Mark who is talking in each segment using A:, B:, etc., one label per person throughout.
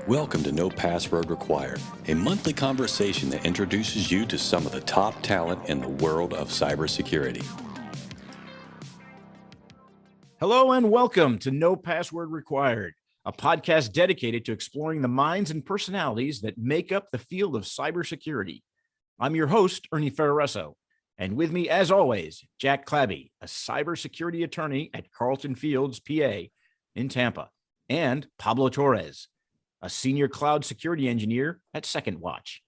A: Welcome to No Password Required, a monthly conversation that introduces you to some of the top talent in the world of cybersecurity.
B: Hello and welcome to No Password Required, a podcast dedicated to exploring the minds and personalities that make up the field of cybersecurity. I'm your host, Ernie Ferraresso, and with me, as always, Jack Clabby, a cybersecurity attorney at Carlton Fields, PA, in Tampa, and Pablo Torres, a senior cloud security engineer at Second Watch.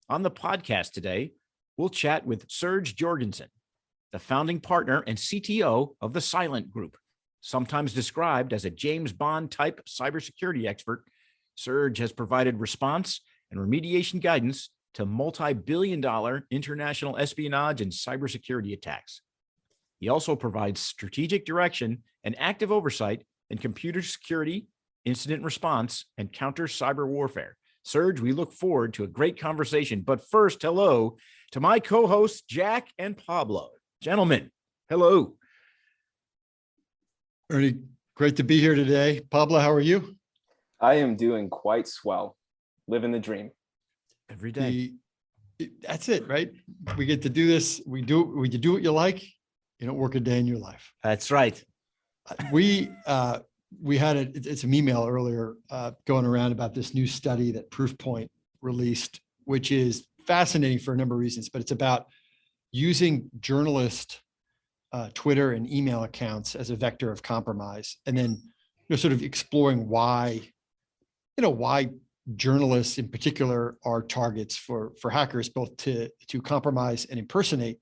B: On the podcast today, we'll chat with Serge Jorgensen, the founding partner and CTO of the Sylint Group. Sometimes described as a James Bond-type cybersecurity expert, Serge has provided response and remediation guidance to multi-billion-dollar international espionage and cybersecurity attacks. He also provides strategic direction and active oversight in computer security, incident response, and counter cyber warfare. Serge, we look forward to a great conversation. But first, hello to my co-hosts, Jack and Pablo. Gentlemen, hello.
C: Ernie, great to be here today. Pablo, how are you?
D: I am doing quite swell, living the dream.
B: Every day.
C: That's it, right? We get to do this. We do what you like. You don't work a day in your life.
B: That's right.
C: We had it's an email earlier going around about this new study that Proofpoint released, which is fascinating for a number of reasons, but it's about using journalist Twitter and email accounts as a vector of compromise, and then sort of exploring why journalists in particular are targets for hackers, both to compromise and impersonate,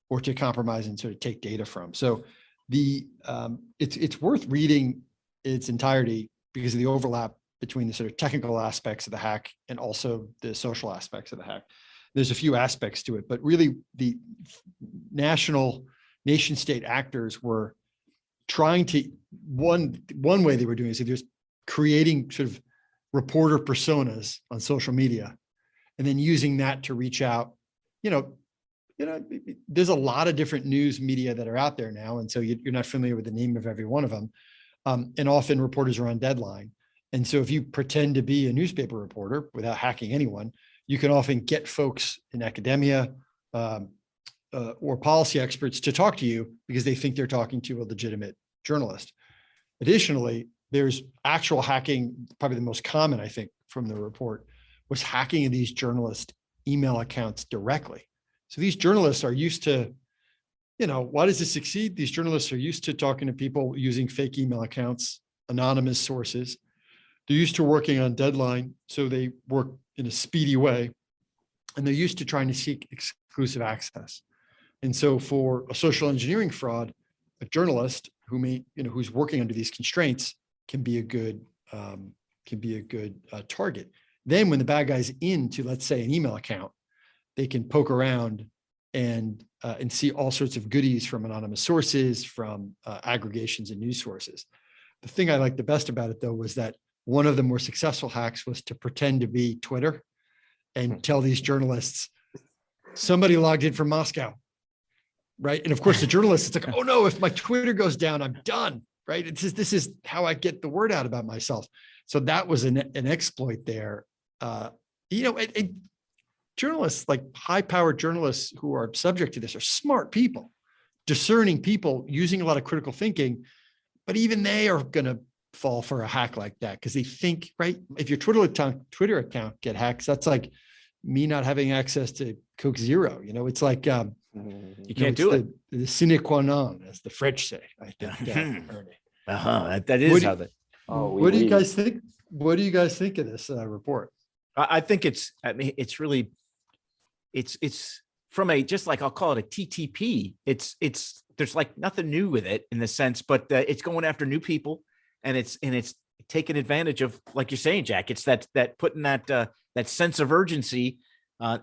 C: or to compromise and sort of take data from. So it's worth reading its entirety because of the overlap between the sort of technical aspects of the hack and also the social aspects of the hack. There's a few aspects to it, but really the nation state actors were trying to, one way they were doing is they're just creating sort of reporter personas on social media and then using that to reach out. There's a lot of different news media that are out there now. And so you're not familiar with the name of every one of them. And often reporters are on deadline. And so if you pretend to be a newspaper reporter without hacking anyone, you can often get folks in academia or policy experts to talk to you because they think they're talking to a legitimate journalist. Additionally, there's actual hacking. Probably the most common, I think, from the report was hacking of these journalist email accounts directly. So these journalists are used to, why does this succeed? These journalists are used to talking to people using fake email accounts, anonymous sources. They're used to working on deadline, so they work in a speedy way, and they're used to trying to seek exclusive access. And so for a social engineering fraud, a journalist who's working under these constraints can be a good target. Then when the bad guy's into, let's say, an email account, they can poke around and see all sorts of goodies from anonymous sources, from aggregations and news sources. The thing I liked the best about it, though, was that one of the more successful hacks was to pretend to be Twitter and tell these journalists, somebody logged in from Moscow, right? And of course, the journalist, it's like, oh no, if my Twitter goes down, I'm done, right? This is how I get the word out about myself. So that was an exploit there. Journalists, like high-powered journalists who are subject to this, are smart people, discerning people using a lot of critical thinking, but even they are going to fall for a hack like that because they think, right? If your Twitter account get hacked, that's like me not having access to Coke Zero. It's like
B: you can't do it.
C: The sine qua non, as the French say. I think.
B: That is how that.
C: What do you guys think? What do you guys think of this report?
B: I think it's from a, just like I'll call it a TTP. There's like nothing new with it in the sense, but it's going after new people, and it's taking advantage of, like you're saying, Jack. It's that putting that sense of urgency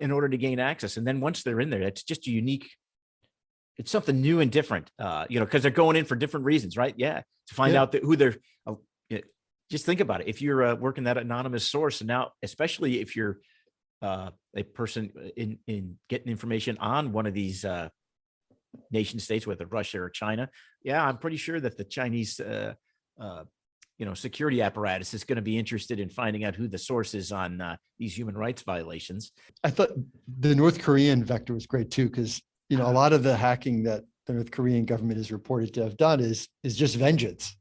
B: in order to gain access, and then once they're in there, it's just a unique. It's something new and different, because they're going in for different reasons, right? Yeah, to find out who they're. Just think about it. If you're working that anonymous source, and now, especially if you're a person in getting information on one of these nation states, whether Russia or China, I'm pretty sure that the Chinese security apparatus is going to be interested in finding out who the source is on these human rights violations.
C: I thought the North Korean vector was great too, because a lot of the hacking that the North Korean government is reported to have done is just vengeance,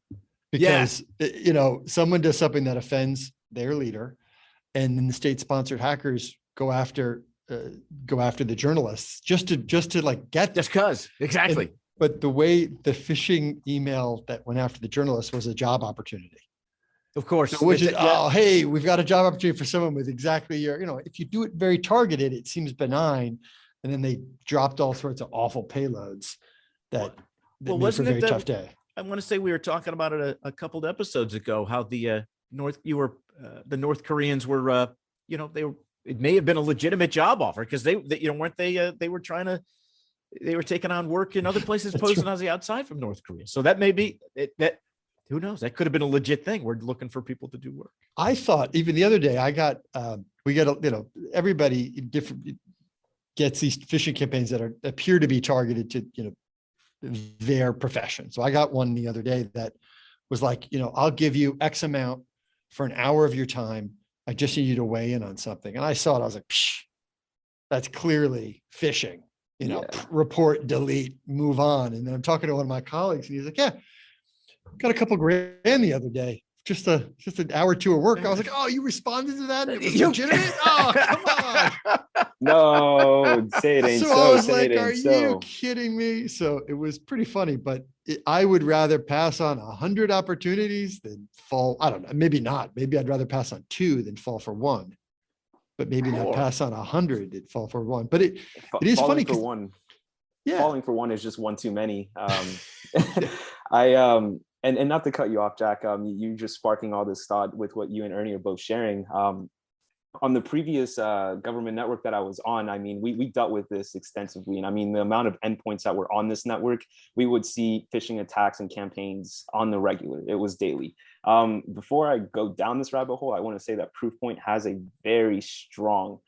C: because someone does something that offends their leader, and then the state-sponsored hackers go after the journalists just to like get them.
B: Just cause, exactly.
C: But the way the phishing email that went after the journalists was a job opportunity.
B: Of course.
C: So, which is, hey, we've got a job opportunity for someone with exactly your, if you do it very targeted, it seems benign. And then they dropped all sorts of awful payloads that made for a very tough day.
B: I want to say we were talking about it a couple of episodes ago, how the North Koreans were, it may have been a legitimate job offer, because they were taking on work in other places posted on the outside from North Korea. So that may be that. Who knows? That could have been a legit thing. We're looking for people to do work.
C: I thought even the other day everybody gets these phishing campaigns that appear to be targeted to, their profession. So I got one the other day that was like, I'll give you X amount for an hour of your time. I just need you to weigh in on something. And I saw it. I was like, psh, that's clearly phishing. Report, delete, move on. And then I'm talking to one of my colleagues, and he's like, yeah, got a couple grand the other day, just an hour or two of work. I was like, oh, you responded to that? It was legitimate? Oh, come on.
D: No, say it ain't so.
C: I was like, are you kidding me? So it was pretty funny, but I would rather pass on 100 opportunities than fall. I don't know, maybe not. Maybe I'd rather pass on 2 than fall for 1. But maybe not pass on 100 and fall for 1. But it is funny
D: for one.
C: Yeah.
D: Falling for 1 is just one too many. And not to cut you off, Jack, you just sparking all this thought with what you and Ernie are both sharing. On the previous government network that I was on, I mean, we dealt with this extensively. And I mean, the amount of endpoints that were on this network, we would see phishing attacks and campaigns on the regular. It was daily. Before I go down this rabbit hole, I want to say that Proofpoint has a very strong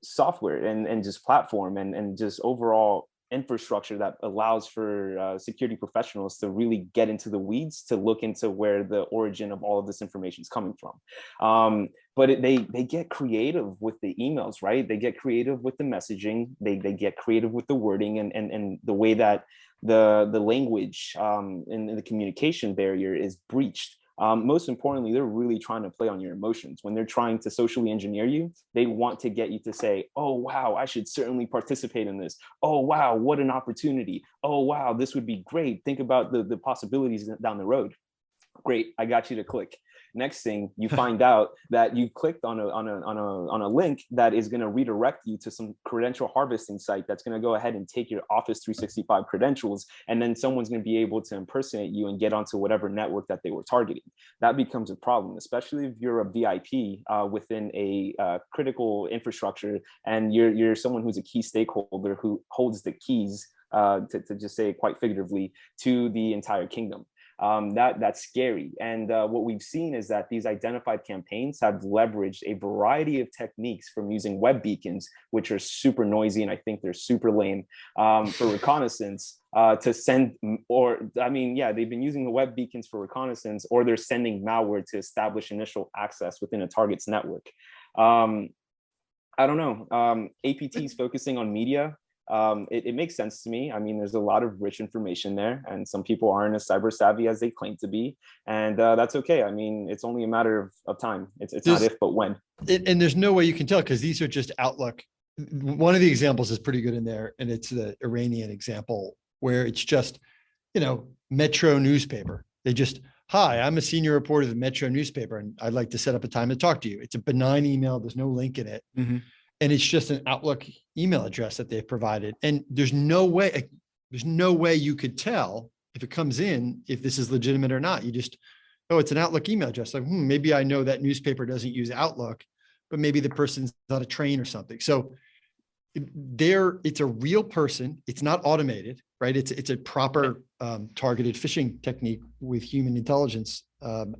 D: software and just platform and just overall infrastructure that allows for security professionals to really get into the weeds, to look into where the origin of all of this information is coming from. But they get creative with the emails, right? They get creative with the messaging. They get creative with the wording and the way that the language and the communication barrier is breached. Most importantly, they're really trying to play on your emotions. When they're trying to socially engineer you, they want to get you to say, oh, wow, I should certainly participate in this. Oh, wow, what an opportunity. Oh, wow, this would be great. Think about the possibilities down the road. Great, I got you to click. Next thing, you find out that you clicked on a link that is going to redirect you to some credential harvesting site that's going to go ahead and take your Office 365 credentials, and then someone's going to be able to impersonate you and get onto whatever network that they were targeting. That becomes a problem, especially if you're a VIP within a critical infrastructure, and you're someone who's a key stakeholder who holds the keys, to just say it quite figuratively, to the entire kingdom. That's scary. And what we've seen is that these identified campaigns have leveraged a variety of techniques, from using web beacons, which are super noisy and I think they're super lame, for reconnaissance, to send, they've been using the web beacons for reconnaissance, or they're sending malware to establish initial access within a target's network. I don't know. APT is focusing on media. It makes sense to me. I mean, there's a lot of rich information there, and some people aren't as cyber savvy as they claim to be, and that's okay. I mean, it's only a matter of time. It's not if, but when.
C: And there's no way you can tell, because these are just Outlook. One of the examples is pretty good in there, and it's the Iranian example, where it's just, Metro newspaper. They just, hi, I'm a senior reporter of the Metro newspaper, and I'd like to set up a time to talk to you. It's a benign email. There's no link in it. Mm-hmm. And it's just an Outlook email address that they've provided. And there's no way you could tell if it comes in, if this is legitimate or not. You just, oh, it's an Outlook email address. Like, maybe I know that newspaper doesn't use Outlook, but maybe the person's on a train or something. So it's a real person. It's not automated, right? It's a proper targeted phishing technique with human intelligence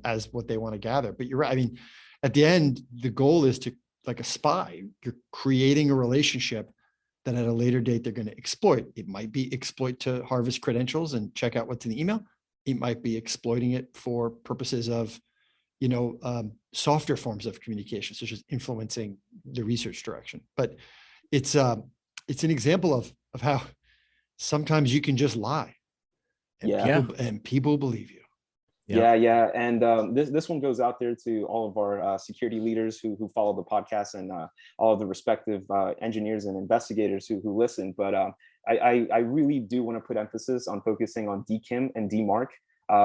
C: as what they want to gather. But you're right. I mean, at the end, the goal is to, like a spy, you're creating a relationship that at a later date they're going to exploit. It might be exploit to harvest credentials and check out what's in the email. It might be exploiting it for purposes of, softer forms of communication, such as influencing the research direction. But it's an example of how sometimes you can just lie, and people believe you.
D: Yeah. And this one goes out there to all of our security leaders who follow the podcast, and all of the respective engineers and investigators who listen. But I really do want to put emphasis on focusing on DKIM and DMARC.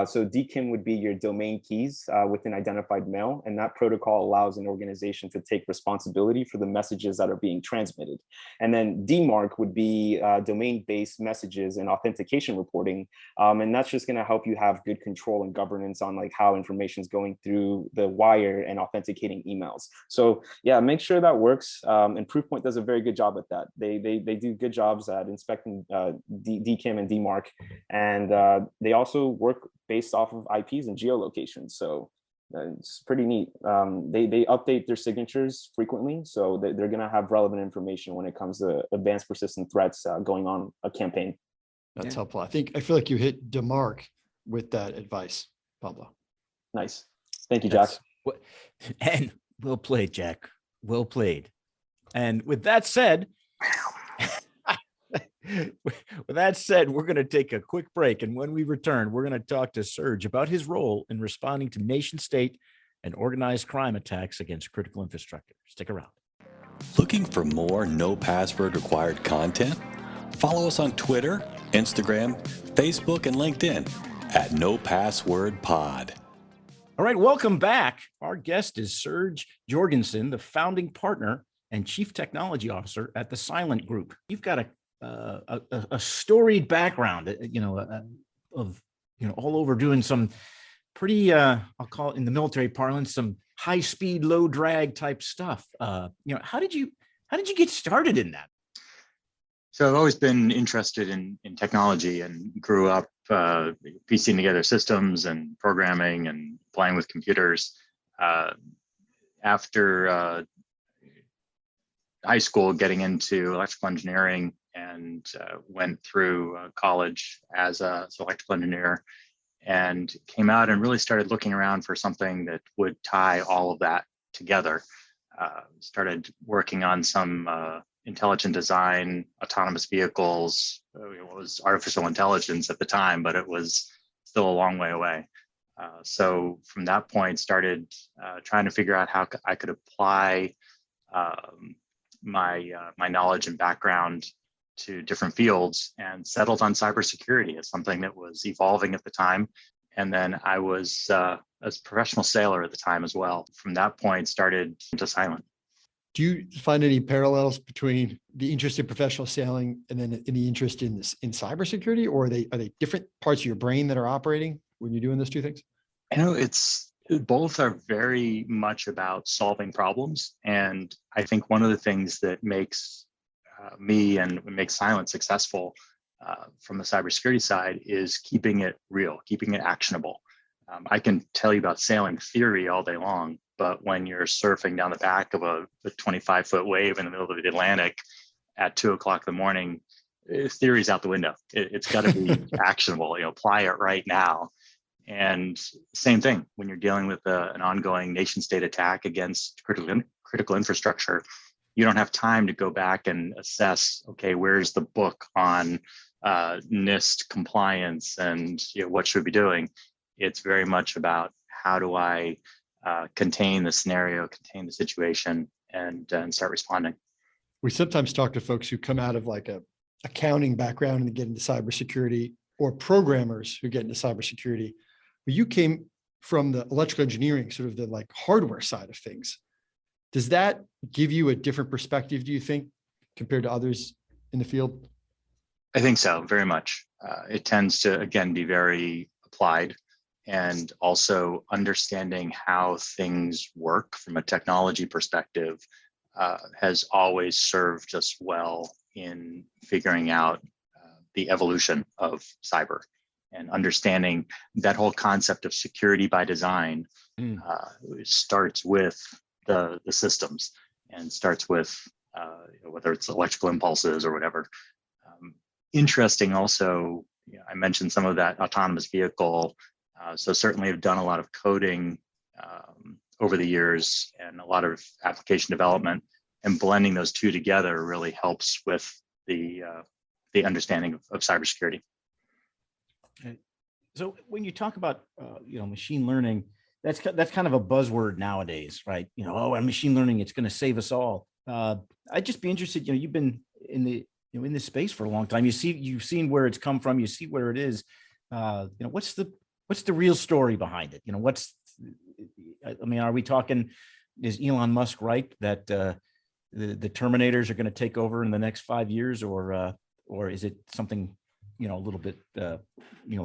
D: So DKIM would be your domain keys within identified mail, and that protocol allows an organization to take responsibility for the messages that are being transmitted. And then DMARC would be domain-based messages and authentication reporting, and that's just going to help you have good control and governance on like how information is going through the wire and authenticating emails. So yeah, make sure that works. And Proofpoint does a very good job at that. They do good jobs at inspecting DKIM and DMARC, and they also work based off of IPs and geolocations. So it's pretty neat. They update their signatures frequently, so they're going to have relevant information when it comes to advanced persistent threats going on a campaign.
C: That's helpful. I feel like you hit DMARC with that advice, Pablo.
D: Nice. Thank you, Jack.
B: And well played, Jack. Well played. And with that said, we're going to take a quick break. And when we return, we're going to talk to Serge about his role in responding to nation state and organized crime attacks against critical infrastructure. Stick around.
A: Looking for more no password required content? Follow us on Twitter, Instagram, Facebook, and LinkedIn at No Password Pod.
B: All right, welcome back. Our guest is Serge Jorgensen, the founding partner and chief technology officer at the Sylint Group. You've got a storied background, of all over doing some pretty, I'll call it in the military parlance, some high speed, low drag type stuff. How did you get started in that?
E: So I've always been interested in technology and grew up piecing together systems and programming and playing with computers. After high school, getting into electrical engineering, and went through college as an electrical engineer, and came out and really started looking around for something that would tie all of that together. Started working on some intelligent design, autonomous vehicles. It was artificial intelligence at the time, but it was still a long way away. So from that point, started trying to figure out how I could apply my knowledge and background to different fields, and settled on cybersecurity as something that was evolving at the time. And then I was a professional sailor at the time as well. From that point, started into Sylint.
C: Do you find any parallels between the interest in professional sailing and then in the interest in cybersecurity, or are they different parts of your brain that are operating when you're doing those two things?
E: Both are very much about solving problems. And I think one of the things that makes me and makes Sylint successful from the cybersecurity side is keeping it real, keeping it actionable. I can tell you about sailing theory all day long, but when you're surfing down the back of a 25-foot wave in the middle of the Atlantic at 2:00 in the morning, theory's out the window. It's got to be actionable. Apply it right now. And same thing when you're dealing with an ongoing nation state attack against critical infrastructure. You don't have time to go back and assess, okay, where's the book on NIST compliance and what should we be doing? It's very much about how do I contain the scenario, contain the situation, and start responding.
C: We sometimes talk to folks who come out of like a accounting background and get into cybersecurity, or programmers who get into cybersecurity. But you came from the electrical engineering, sort of the like hardware side of things. Does that give you a different perspective, do you think, compared to others in the field?
E: I think so, very much. It tends to, again, be very applied, and also understanding how things work from a technology perspective has always served us well in figuring out the evolution of cyber, and understanding that whole concept of security by design starts with the systems, and starts with whether it's electrical impulses or whatever. Interesting also I mentioned some of that autonomous vehicle. So certainly I've done a lot of coding over the years and a lot of application development, and blending those two together really helps with the understanding of cybersecurity.
B: So when you talk about machine learning, that's kind of a buzzword nowadays, right? And machine learning, it's going to save us all. I'd just be interested. You've been in in this space for a long time. You've seen where it's come from. You see where it is. What's the real story behind it? Are we talking? Is Elon Musk right that the Terminators are going to take over in the next 5 years, or is it something a little bit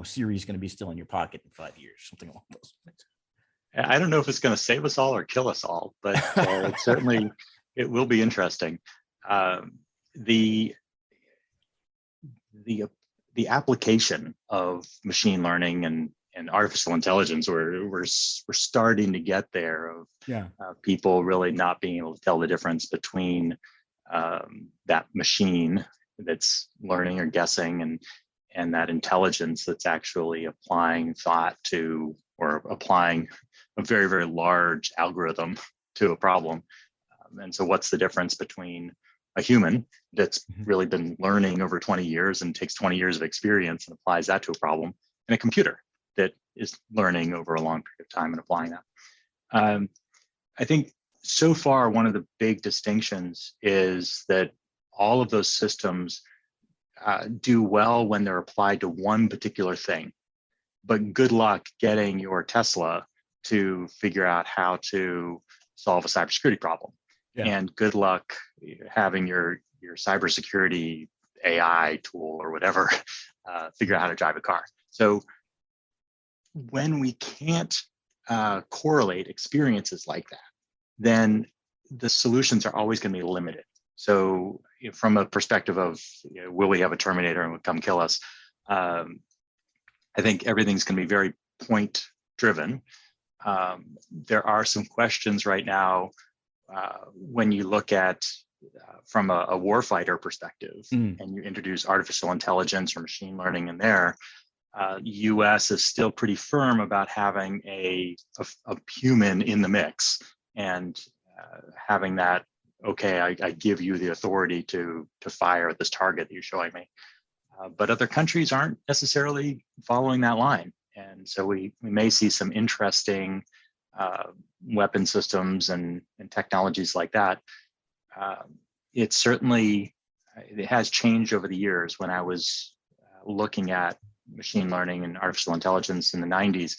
B: Siri's going to be still in your pocket in 5 years, something along those lines?
E: I don't know if it's going to save us all or kill us all, but certainly it will be interesting. The application of machine learning and artificial intelligence, we're starting to get there of people really not being able to tell the difference between that machine that's learning or guessing and that intelligence that's actually applying thought to, or applying a very, very large algorithm to a problem. And so what's the difference between a human that's really been learning over 20 years and takes 20 years of experience and applies that to a problem, and a computer that is learning over a long period of time and applying that? I think so far, one of the big distinctions is that all of those systems do well when they're applied to one particular thing. But good luck getting your Tesla to figure out how to solve a cybersecurity problem. Yeah. And good luck having your cybersecurity AI tool or whatever figure out how to drive a car. So when we can't correlate experiences like that, then the solutions are always going to be limited. So from a perspective of, will we have a Terminator and will come kill us? I think everything's going to be very point driven. There are some questions right now when you look at from a warfighter perspective and you introduce artificial intelligence or machine learning in there. US is still pretty firm about having a human in the mix and having that, okay, I give you the authority to fire at this target that you're showing me. But other countries aren't necessarily following that line. And so we may see some interesting weapon systems and technologies like that. It has changed over the years. When I was looking at machine learning and artificial intelligence in the 90s,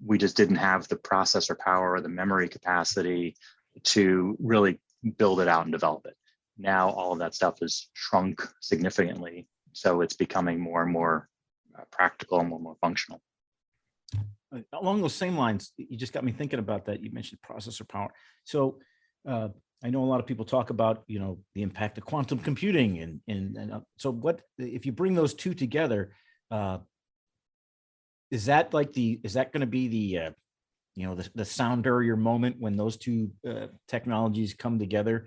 E: we just didn't have the processor power or the memory capacity to really build it out and develop it. Now all of that stuff has shrunk significantly, so it's becoming more and more practical and more functional.
B: Along those same lines, you just got me thinking about that. You mentioned processor power. So I know a lot of people talk about, the impact of quantum computing, and so what if you bring those two together? Is that going to be the sound barrier moment when those two technologies come together?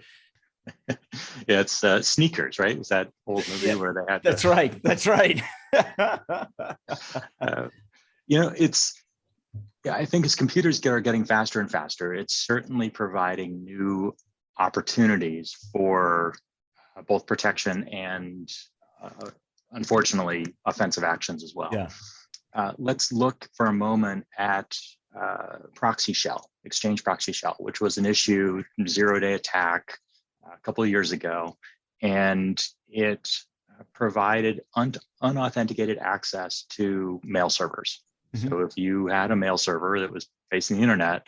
E: Yeah, it's Sneakers, right? Was that old movie where they had?
B: That's right. That's right.
E: I think as computers are getting faster and faster, it's certainly providing new opportunities for both protection and, unfortunately, offensive actions as well. Yeah. Let's look for a moment at proxy shell, exchange proxy shell, which was an issue, zero-day attack a couple of years ago, and it provided unauthenticated access to mail servers. Mm-hmm. So if you had a mail server that was facing the internet,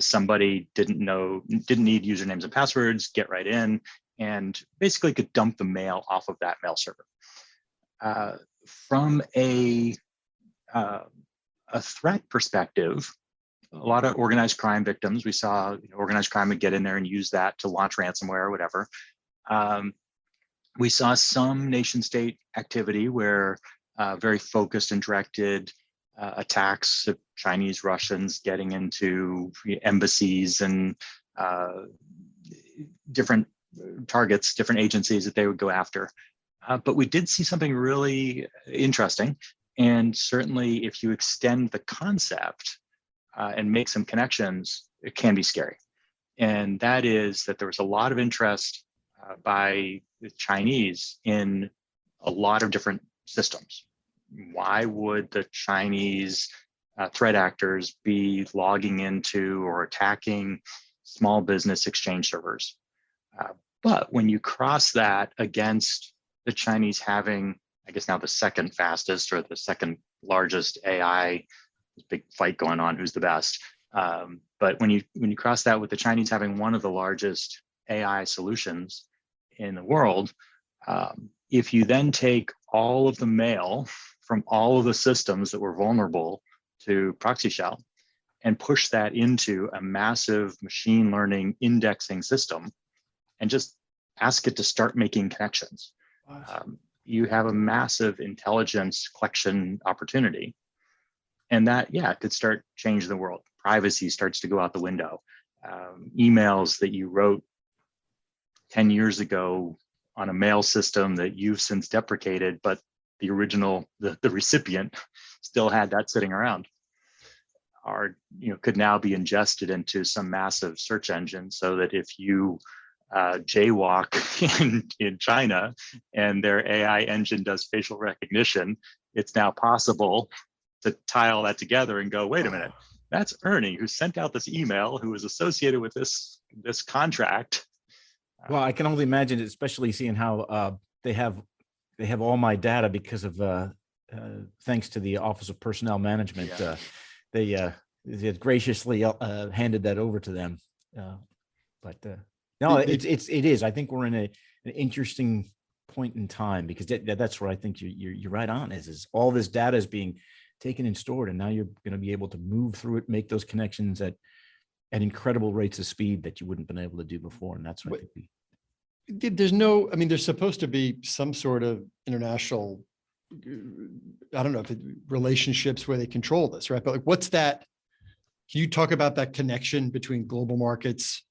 E: somebody didn't need usernames and passwords, get right in, and basically could dump the mail off of that mail server. From a threat perspective, a lot of organized crime victims, we saw organized crime would get in there and use that to launch ransomware or whatever. We saw some nation state activity where very focused and directed attacks of Chinese, Russians getting into embassies and different targets, different agencies that they would go after. But we did see something really interesting. And certainly if you extend the concept and make some connections, it can be scary. And that is that there was a lot of interest by the Chinese in a lot of different systems. Why would the Chinese threat actors be logging into or attacking small business exchange servers? But when you cross that against the Chinese having, I guess now the second fastest or the second largest AI, big fight going on, who's the best. But when you cross that with the Chinese having one of the largest AI solutions in the world, if you then take all of the mail from all of the systems that were vulnerable to proxy shell and push that into a massive machine learning indexing system and just ask it to start making connections, you have a massive intelligence collection opportunity. And that, yeah, could start changing the world. Privacy starts to go out the window. Emails that you wrote 10 years ago on a mail system that you've since deprecated, but the original, the recipient still had that sitting around, could now be ingested into some massive search engine, so that if you jaywalk in China and their AI engine does facial recognition, it's now possible to tie all that together and go, wait a minute, that's Ernie who sent out this email, who was associated with this contract.
B: Well, I can only imagine, especially seeing how they have all my data because of thanks to the Office of Personnel Management. Yeah. They graciously handed that over to them. No, it is. I think we're in an interesting point in time, because that's where I think you're right on. Is all this data is being taken and stored, and now you're going to be able to move through it, make those connections at incredible rates of speed that you wouldn't have been able to do before. And that's what I think.
C: There's supposed to be some sort of international, I don't know if relationships where they control this, right? But like, what's that? Can you talk about that connection between global markets,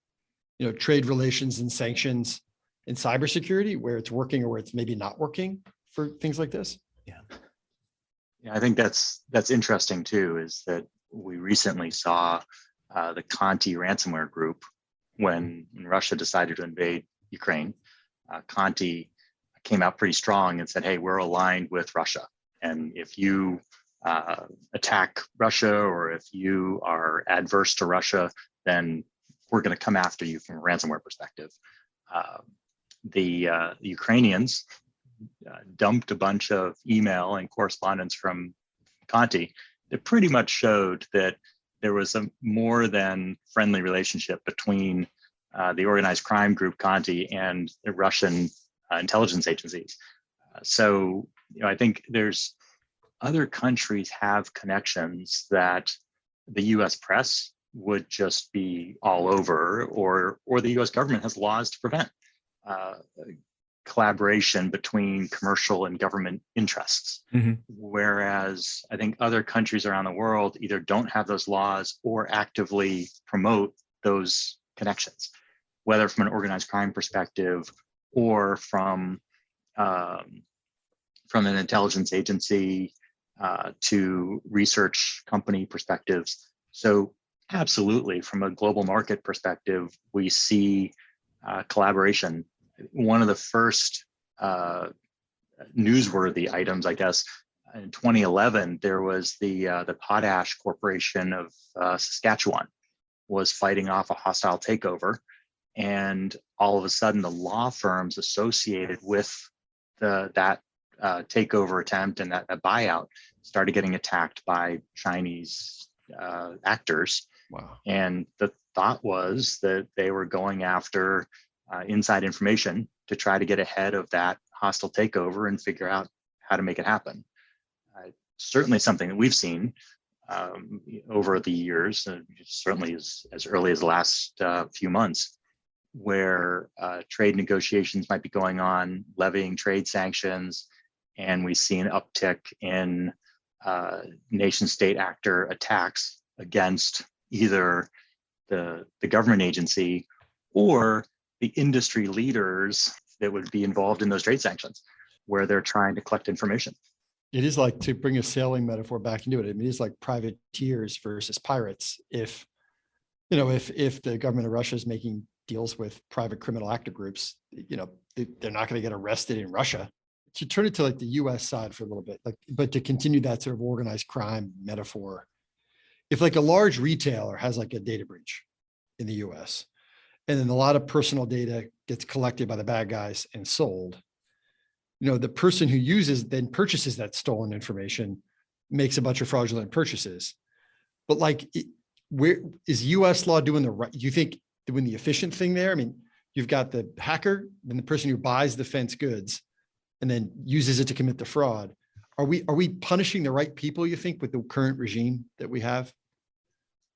C: trade relations and sanctions and cybersecurity, where it's working or where it's maybe not working for things like this?
E: Yeah, I think that's interesting too, is that we recently saw the Conti ransomware group when Russia decided to invade Ukraine. Conti came out pretty strong and said, hey, we're aligned with Russia. And if you attack Russia, or if you are adverse to Russia, then we're going to come after you from a ransomware perspective. The Ukrainians dumped a bunch of email and correspondence from Conti that pretty much showed that there was a more than friendly relationship between the organized crime group Conti and the Russian intelligence agencies. So I think there's other countries have connections that the US press would just be all over, or the US government has laws to prevent collaboration between commercial and government interests. Mm-hmm. Whereas I think other countries around the world either don't have those laws or actively promote those connections, whether from an organized crime perspective or from an intelligence agency to research company perspectives. So absolutely, from a global market perspective, we see collaboration. One of the first newsworthy items, I guess, in 2011, there was the Potash Corporation of Saskatchewan was fighting off a hostile takeover. And all of a sudden, the law firms associated with that takeover attempt and that buyout started getting attacked by Chinese actors.
C: Wow.
E: And the thought was that they were going after inside information to try to get ahead of that hostile takeover and figure out how to make it happen. Certainly something that we've seen over the years, certainly as early as the last few months, where trade negotiations might be going on, levying trade sanctions, and we see an uptick in nation state actor attacks against either the government agency or the industry leaders that would be involved in those trade sanctions. where they're trying to collect information.
C: It is like, to bring a sailing metaphor back into it, I mean, it's like privateers versus pirates. If the government of Russia is making deals with private criminal actor groups, they're not going to get arrested in Russia. To turn it to like the US side for a little bit, but to continue that sort of organized crime metaphor, if like a large retailer has like a data breach in the US, and then a lot of personal data gets collected by the bad guys and sold, the person who then purchases that stolen information, makes a bunch of fraudulent purchases. But where is US law doing the right? You think doing the efficient thing there? I mean, you've got the hacker, then the person who buys the fenced goods and then uses it to commit the fraud. Are we punishing the right people, you think, with the current regime that we have?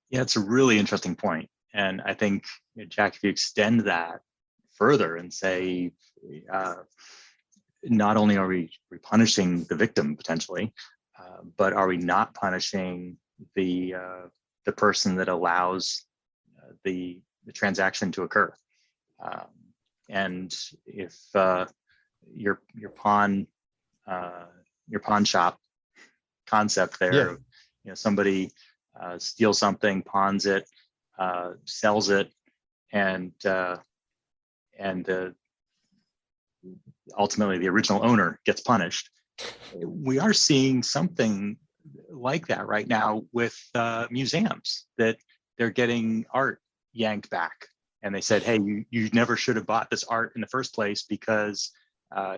E: Yeah, it's a really interesting point. And I think, Jack, if you extend that further and say, not only are we punishing the victim potentially, but are we not punishing the person that allows the transaction to occur? And if your pawn shop concept there, somebody steals something, pawns it, sells it, and ultimately the original owner gets punished. We are seeing something like that right now with museums, that they're getting art yanked back, and they said, hey, you never should have bought this art in the first place because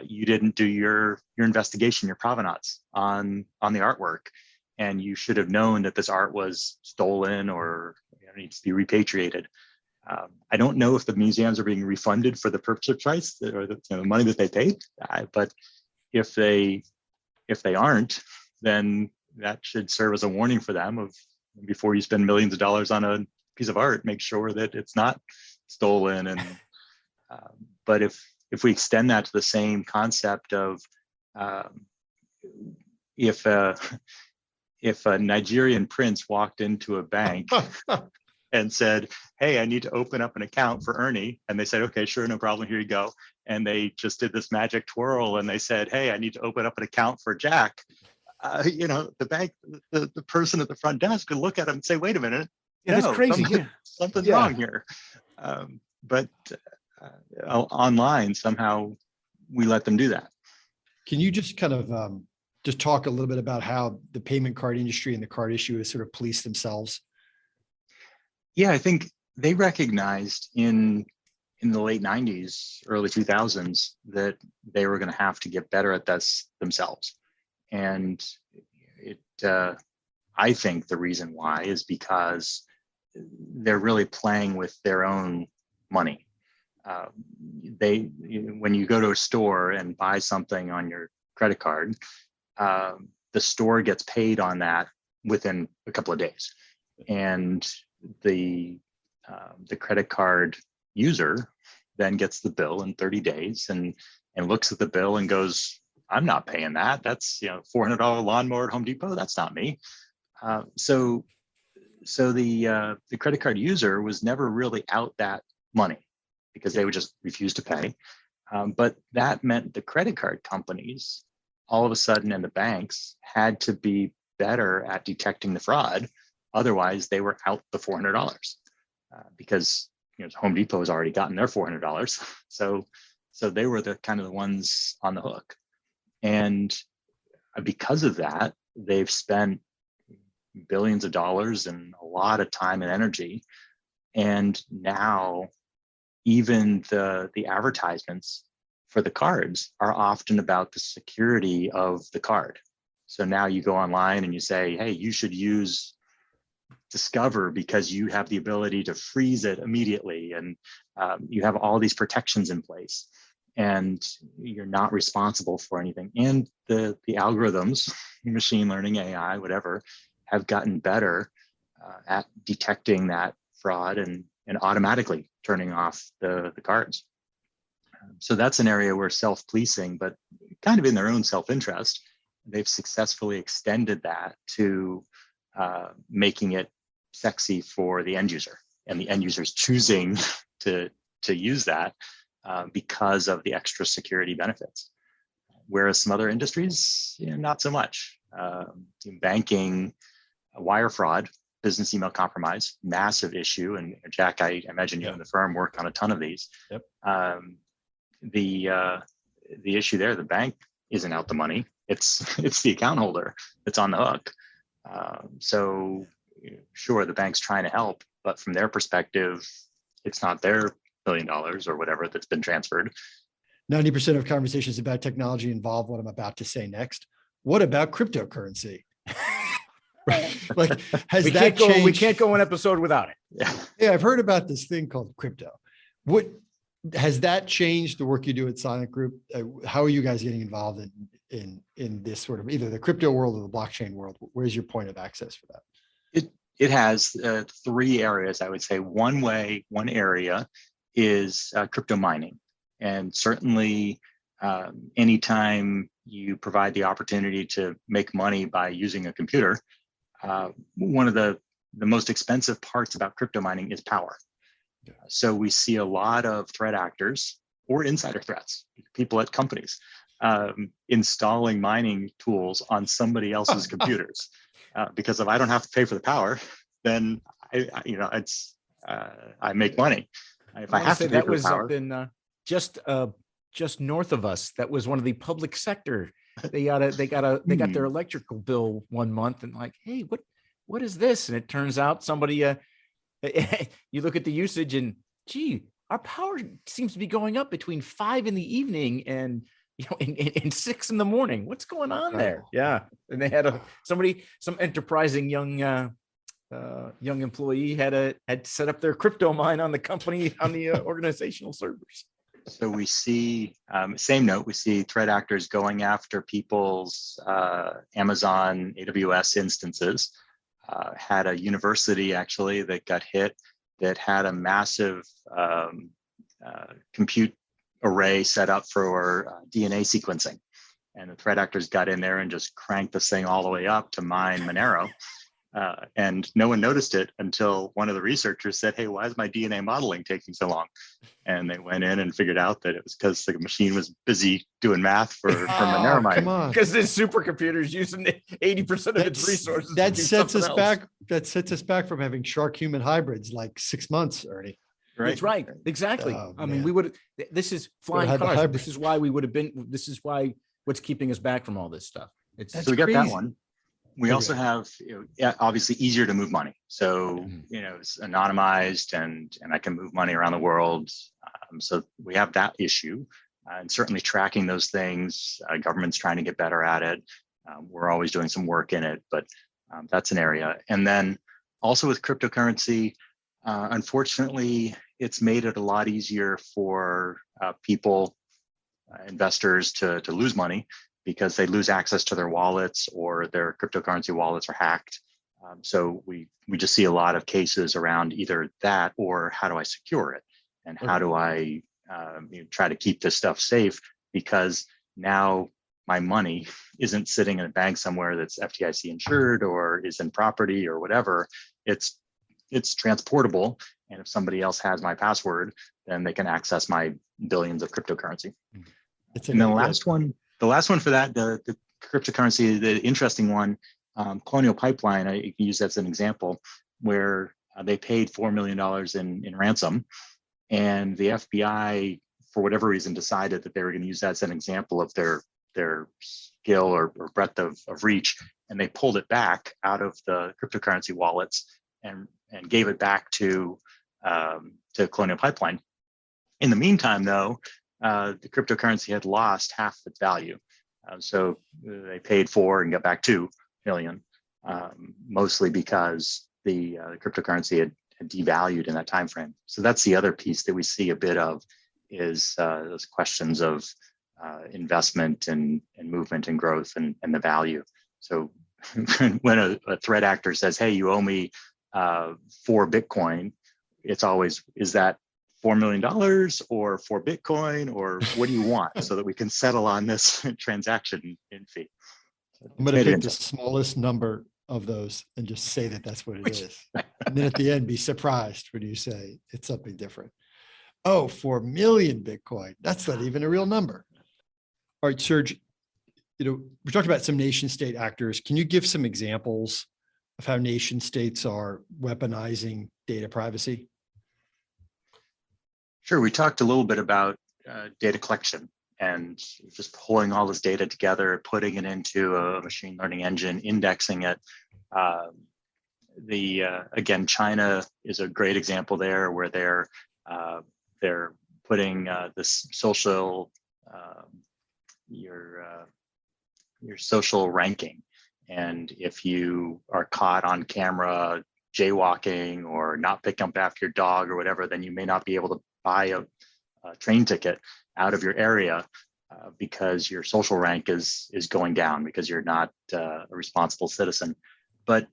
E: you didn't do your investigation, your provenance on the artwork, and you should have known that this art was stolen or needs to be repatriated. I don't know if the museums are being refunded for the purchase price or the money that they paid, but if they aren't, then that should serve as a warning for them of, before you spend millions of dollars on a piece of art, make sure that it's not stolen. And but if we extend that to the same concept of if a Nigerian prince walked into a bank and said, hey, I need to open up an account for Ernie. And they said, okay, sure, no problem, here you go. And they just did this magic twirl and they said, hey, I need to open up an account for Jack. The bank, the person at the front desk could look at him and say, wait a minute,
B: that's crazy.
E: Something's wrong here. But online, somehow we let them do that.
C: Can you just kind of just talk a little bit about how the payment card industry and the card issuers sort of police themselves?
E: Yeah, I think they recognized in the late 90s, early 2000s, that they were going to have to get better at this themselves. And I think the reason why is because they're really playing with their own money. When you go to a store and buy something on your credit card, the store gets paid on that within a couple of days, and the credit card user then gets the bill in 30 days and looks at the bill and goes, I'm not paying that. That's $400 lawnmower at Home Depot. That's not me. So the credit card user was never really out that money because they would just refuse to pay. But that meant the credit card companies all of a sudden, and the banks had to be better at detecting the fraud. Otherwise, they were out the $400 because Home Depot has already gotten their $400. So they were the kind of the ones on the hook. And because of that, they've spent billions of dollars and a lot of time and energy. And now even the advertisements for the cards are often about the security of the card. So now you go online and you say, hey, you should use Discover because you have the ability to freeze it immediately. And you have all these protections in place and you're not responsible for anything. And the algorithms, machine learning, AI, whatever, have gotten better at detecting that fraud and automatically turning off the cards. So that's an area where self-policing, but kind of in their own self-interest, they've successfully extended that to making it sexy for the end user, and the end users choosing to use that because of the extra security benefits. whereas some other industries, not so much. In banking, wire fraud, business email compromise, massive issue. And Jack, I imagine you and the firm work on a ton of these.
B: Yep.
E: The issue there, the bank isn't out the money. It's the account holder that's on the hook. So sure, the bank's trying to help, but from their perspective, it's not their $1 billion or whatever that's been transferred.
C: 90% of conversations about technology involve what I'm about to say next. What about cryptocurrency? Like, has that changed?
B: We can't go an episode without it.
C: Yeah, I've heard about this thing called crypto. What has that changed the work you do at Sylint Group? How are you guys getting involved in this sort of either the crypto world or the blockchain world? Where's your point of access for that?
E: It has three areas, I would say. One area is crypto mining. And certainly anytime you provide the opportunity to make money by using a computer, one of the most expensive parts about crypto mining is power. So we see a lot of threat actors or insider threats, people at companies, installing mining tools on somebody else's computers. Because if I don't have to pay for the power, then I make money. If I have to pay for the power,
B: up in just north of us. That was one of the public sector. They got their electrical bill one month and like, hey, what is this? And it turns out somebody, you look at the usage and gee, our power seems to be going up between 5 in and 6 in. What's going on there? Yeah. And they had some enterprising young employee had set up their crypto mine on the company, on the organizational servers.
E: So we see, same note, we see threat actors going after people's Amazon AWS instances. Had a university actually that got hit that had a massive compute array set up for DNA sequencing. And the threat actors got in there and just cranked this thing all the way up to mine Monero. And no one noticed it until one of the researchers said, hey, why is my DNA modeling taking so long? And they went in and figured out that it was because the machine was busy doing math for Monero mining.
B: Because this supercomputer is using 80% of its resources.
C: That sets us back. That sets us back from having shark-human hybrids like 6 months, Ernie.
B: Right. That's right. Exactly. I mean, we would. This is flying cars. This is why we would have been. This is why what's keeping us back from all this stuff.
E: So we got that one. We also have, obviously easier to move money. So, it's anonymized and I can move money around the world. So we have that issue and certainly tracking those things. Government's trying to get better at it. We're always doing some work in it, but that's an area. And then also with cryptocurrency, unfortunately, it's made it a lot easier for people, investors to lose money, because they lose access to their wallets or their cryptocurrency wallets are hacked. So we just see a lot of cases around either that or how do I secure it? And how do I try to keep this stuff safe? Because now my money isn't sitting in a bank somewhere that's FDIC insured or is in property or whatever. It's transportable. And if somebody else has my password, then they can access my billions of cryptocurrency. And the last one for that, the cryptocurrency, the interesting one, Colonial Pipeline, I can use that as an example, where they paid $4 million in ransom. And the FBI, for whatever reason, decided that they were going to use that as an example of their skill or breadth of reach. And they pulled it back out of the cryptocurrency wallets and gave it back to Colonial Pipeline. In the meantime, though, the cryptocurrency had lost half its value. So they paid $4 million and got back $2 million, mostly because the cryptocurrency had devalued in that time frame. So that's the other piece that we see a bit of is those questions of investment and movement and growth and the value. So when a threat actor says, hey, you owe me 4 Bitcoin, it's always, is that $4 million or 4 Bitcoin, or what do you want so that we can settle on this transaction in fee?
C: I'm going to pick the smallest number of those and just say that that's what it is. And then at the end, be surprised when you say it's something different. Oh, 4 million Bitcoin. That's not even a real number. All right, Serge, we talked about some nation state actors. Can you give some examples of how nation states are weaponizing data privacy?
E: Sure. We talked a little bit about data collection and just pulling all this data together, putting it into a machine learning engine, indexing it. Again, China is a great example there, where they're putting this social your social ranking, and if you are caught on camera jaywalking or not picking up after your dog or whatever, then you may not be able to buy a train ticket out of your area because your social rank is going down because you're not a responsible citizen. But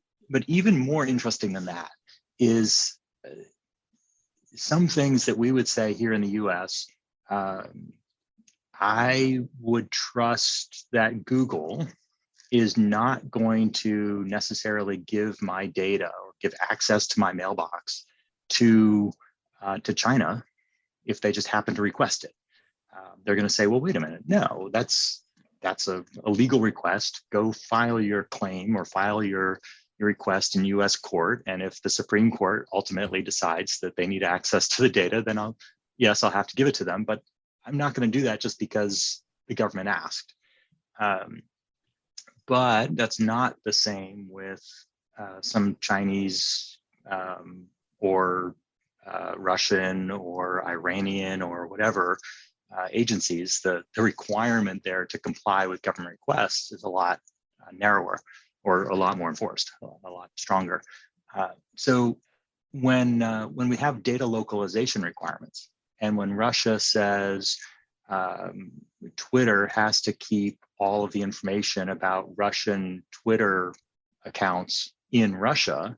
E: even more interesting than that is some things that we would say here in the US. I would trust that Google is not going to necessarily give my data or give access to my mailbox to China if they just happen to request it. They're going to say, well, wait a minute, no, that's a legal request. Go file your claim or file your request in US court. And if the Supreme Court ultimately decides that they need access to the data, then I'll have to give it to them. But I'm not going to do that just because the government asked. But that's not the same with some Chinese or Russian or Iranian or whatever agencies. The requirement there to comply with government requests is a lot narrower, or a lot more enforced, a lot stronger. So when we have data localization requirements, and when Russia says Twitter has to keep all of the information about Russian Twitter accounts in Russia,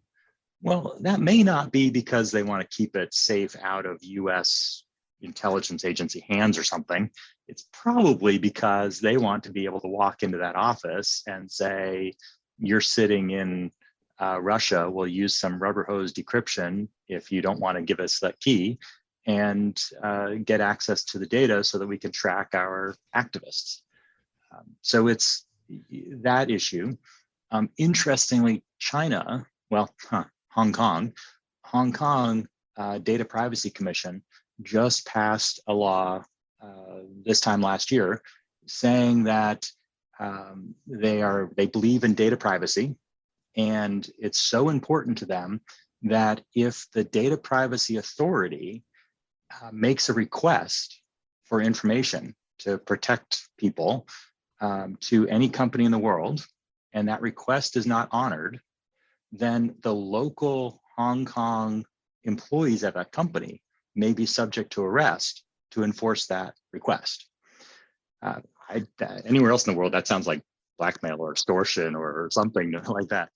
E: well, that may not be because they want to keep it safe out of US intelligence agency hands or something. It's probably because they want to be able to walk into that office and say, you're sitting in Russia, we'll use some rubber hose decryption if you don't want to give us that key, and get access to the data so that we can track our activists. So it's that issue. Interestingly, China, Hong Kong Data Privacy Commission just passed a law this time last year saying that they believe in data privacy, and it's so important to them that if the Data Privacy Authority makes a request for information to protect people to any company in the world, and that request is not honored, then the local Hong Kong employees at that company may be subject to arrest to enforce that request. Anywhere else in the world, that sounds like blackmail or extortion or something like that.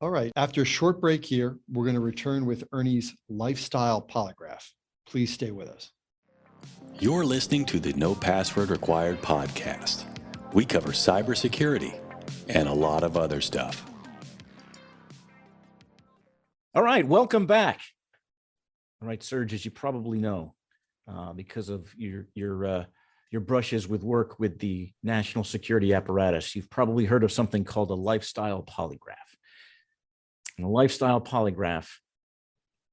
C: All right. After a short break here, we're going to return with Ernie's lifestyle polygraph. Please stay with us.
A: You're listening to the No Password Required podcast. We cover cybersecurity and a lot of other stuff.
B: All right, welcome back. All right, Serge, as you probably know, because of your brushes with work with the national security apparatus, you've probably heard of something called a lifestyle polygraph. And a lifestyle polygraph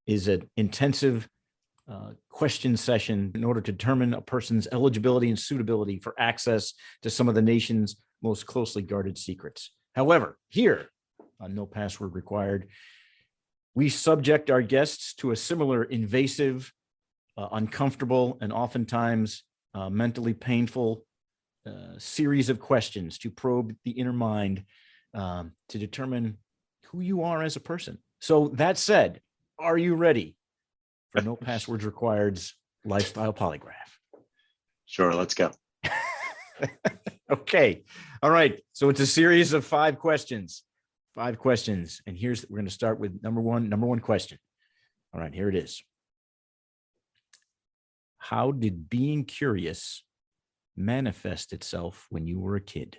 B: is an intensive question session in order to determine a person's eligibility and suitability for access to some of the nation's most closely guarded secrets. However, here on No Password Required, we subject our guests to a similar invasive, uncomfortable, and oftentimes mentally painful series of questions to probe the inner mind to determine who you are as a person. So that said, are you ready for No Passwords Required's lifestyle polygraph?
E: Sure, let's go.
B: Okay. All right. So it's a series of 5 questions. 5 questions. And we're going to start with number one question. All right, here it is. How did being curious manifest itself when you were a kid?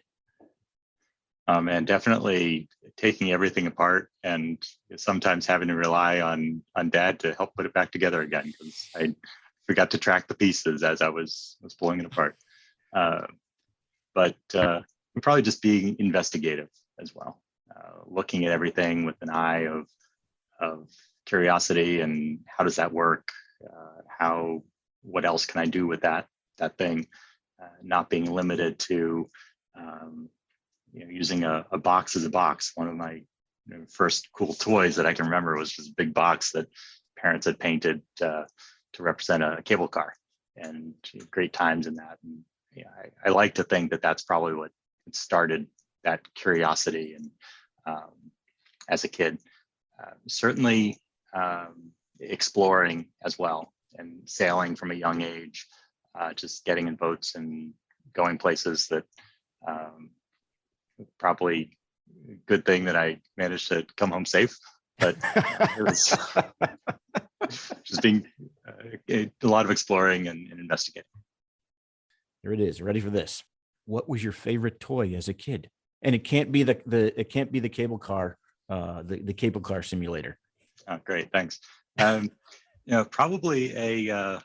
E: And definitely taking everything apart and sometimes having to rely on Dad to help put it back together again, because I forgot to track the pieces as I was pulling it apart. But probably just being investigative as well, looking at everything with an eye of curiosity and how does that work? What else can I do with that thing? Not being limited to using a box as a box. One of my first cool toys that I can remember was just a big box that parents had painted to represent a cable car, and great times in that. And I like to think that that's probably what started that curiosity. And as a kid, certainly exploring as well, and sailing from a young age, just getting in boats and going places that probably a good thing that I managed to come home safe, but it was just being a lot of exploring and investigating.
B: Here it is. Ready for this? What was your favorite toy as a kid? And it can't be the cable car, the cable car simulator.
E: Oh, great, thanks. Probably a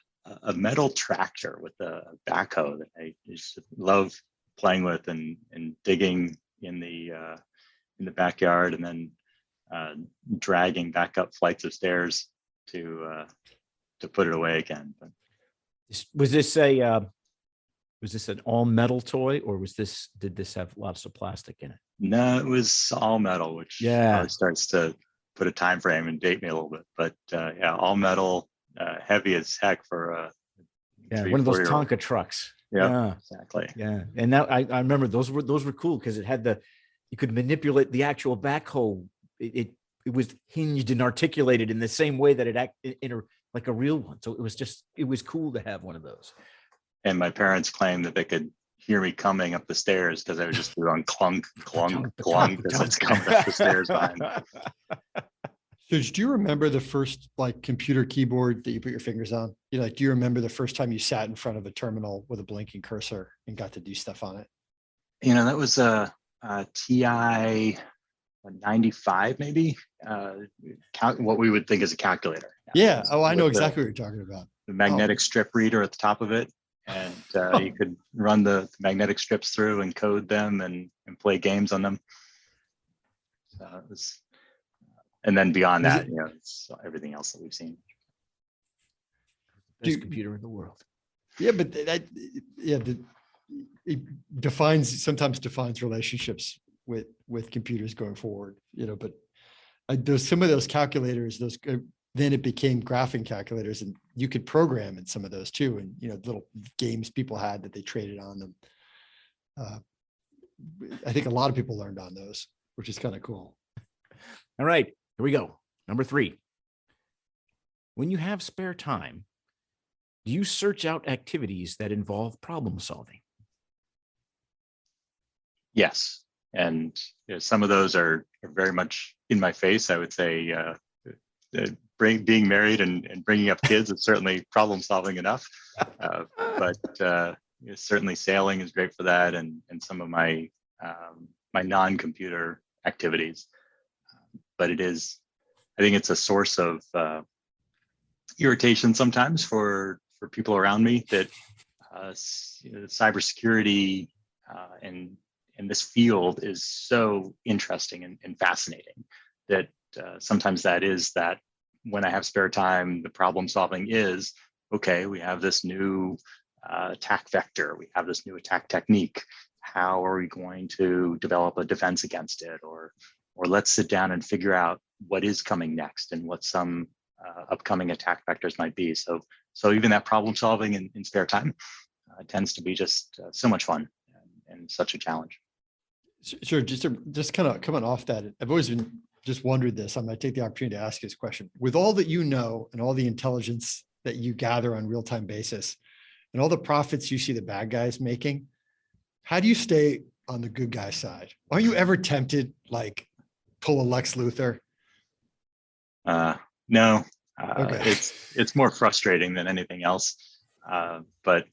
E: metal tractor with a backhoe that I just love playing with and digging in the backyard, and then dragging back up flights of stairs to put it away again. But
B: Was this an all metal toy, or did this have lots of plastic in it?
E: No, it was all metal, which probably starts to put a time frame and date me a little bit. But all metal, heavy as heck for
B: one of those Tonka trucks.
E: Yeah, exactly.
B: Yeah, and that I remember those were cool because it had you could manipulate the actual backhoe. It was hinged and articulated in the same way that it acted like a real one. So it was cool to have one of those.
E: And my parents claimed that they could hear me coming up the stairs because I would just do on clunk, clunk, clunk as it's coming up the stairs behind.
C: Serge, do you remember the first computer keyboard that you put your fingers on? Do you remember the first time you sat in front of a terminal with a blinking cursor and got to do stuff on it?
E: That was a TI 95, maybe. What we would think is a calculator.
C: Yeah. Oh, I know exactly what you're talking about.
E: The magnetic strip reader at the top of it. And you could run the magnetic strips through and code them and play games on them. So it was, and then beyond that, it's everything else that we've seen.
B: Best computer in the world.
C: Yeah, but it sometimes defines relationships with computers going forward. But some of those calculators, then it became graphing calculators, and you could program in some of those too. And, little games people had that they traded on them. I think a lot of people learned on those, which is kind of cool.
B: All right, here we go. Number 3. When you have spare time, do you search out activities that involve problem solving?
E: Yes. And some of those are very much in my face. I would say, being married and bringing up kids is certainly problem solving enough, but certainly sailing is great for that, and some of my my non-computer activities. But I think it's a source of irritation sometimes for people around me that cybersecurity and this field is so interesting and fascinating that sometimes that when I have spare time, the problem solving is, okay, we have this new attack vector, we have this new attack technique. How are we going to develop a defense against it? Or let's sit down and figure out what is coming next and what some upcoming attack vectors might be. So even that problem solving in spare time tends to be just so much fun and such a challenge.
C: Sure. Just kind of coming off that, I've always just wondered this. I'm going to take the opportunity to ask this question. With all that and all the intelligence that you gather on a real-time basis and all the profits you see the bad guys making, how do you stay on the good guy side? Aren't you ever tempted, pull a Lex Luthor?
E: No.
C: Okay.
E: It's more frustrating than anything else, but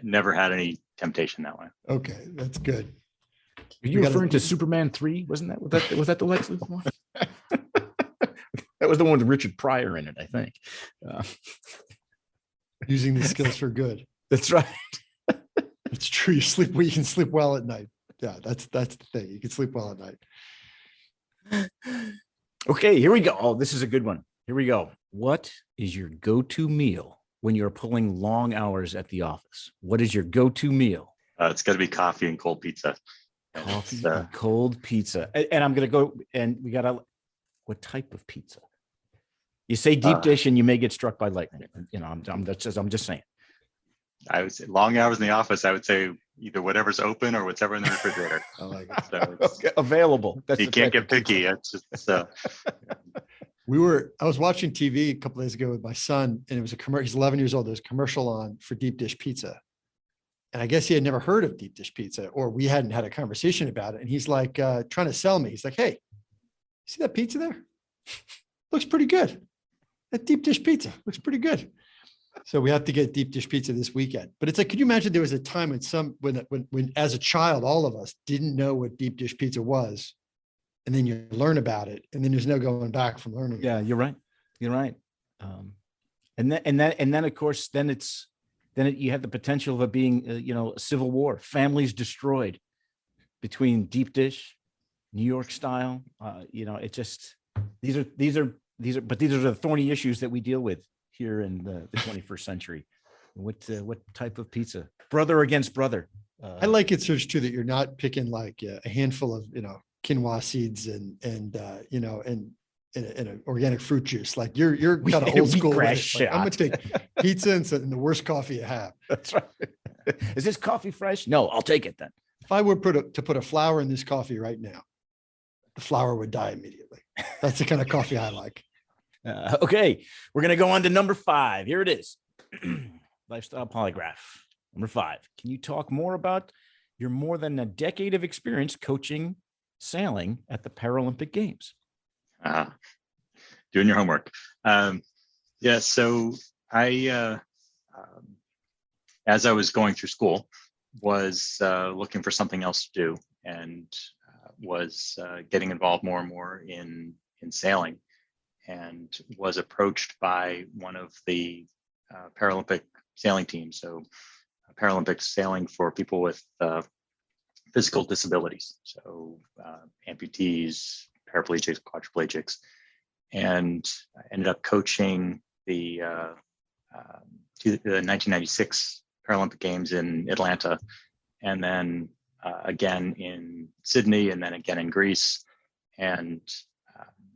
E: never had any temptation that way.
C: Okay, that's good.
B: Are you referring to Superman 3? Was that the Lex Luthor one? That was the one with Richard Pryor in it, I think.
C: Using the skills for good.
B: That's right.
C: It's true. You can sleep well at night. yeah, that's the thing. You can sleep well at night.
B: Okay, here we go. Oh, this is a good one. Here we go. What is your go-to meal when you're pulling long hours at the office? What is your go-to meal?
E: It's got to be coffee and cold pizza.
B: Coffee and cold pizza. And I'm going to go, and we got to, what type of pizza? You say deep dish and you may get struck by lightning. You know, I'm just saying.
E: I would say long hours in the office. I would say either whatever's open or whatever in the refrigerator.
C: I like it.
E: So
B: Okay, available. That's
E: you can't get picky. It's just
C: I was watching TV a couple days ago with my son, and it was a commercial. He's 11 years old. There's a commercial on for deep dish pizza. And I guess he had never heard of deep dish pizza, or we hadn't had a conversation about it. And he's like trying to sell me. He's like, hey, see that pizza there? Looks pretty good. That deep dish pizza looks pretty good. So we have to get deep dish pizza this weekend. But it's like, could you imagine there was a time when as a child, all of us didn't know what deep dish pizza was. And then you learn about it, and then there's no going back from learning.
B: Yeah, you're right. You're right. And then of course, you have the potential of it being, a civil war, families destroyed between deep dish, New York style. It just, these are the thorny issues that we deal with here in the 21st century. What type of pizza? Brother against brother.
C: I like it, Serge, too, that you're not picking like a handful of, quinoa seeds and an organic fruit juice. Like you're kind of old school. Like, I'm gonna take pizza and the worst coffee you have.
B: That's right. Is this coffee fresh? No, I'll take it then.
C: If I were to put a flower in this coffee right now, the flower would die immediately. That's the kind of coffee I like.
B: Okay, we're gonna go on to number 5. Here it is. Lifestyle polygraph. Number 5. Can you talk more about your more than a decade of experience coaching sailing at the Paralympic Games?
E: Doing your homework. So I, as I was going through school, was looking for something else to do, and was getting involved more and more in sailing, and was approached by one of the Paralympic sailing teams. So Paralympic sailing for people with physical disabilities, so amputees, paraplegics, quadriplegics, and I ended up coaching the 1996 Paralympic Games in Atlanta, and then again in Sydney, and then again in Greece, and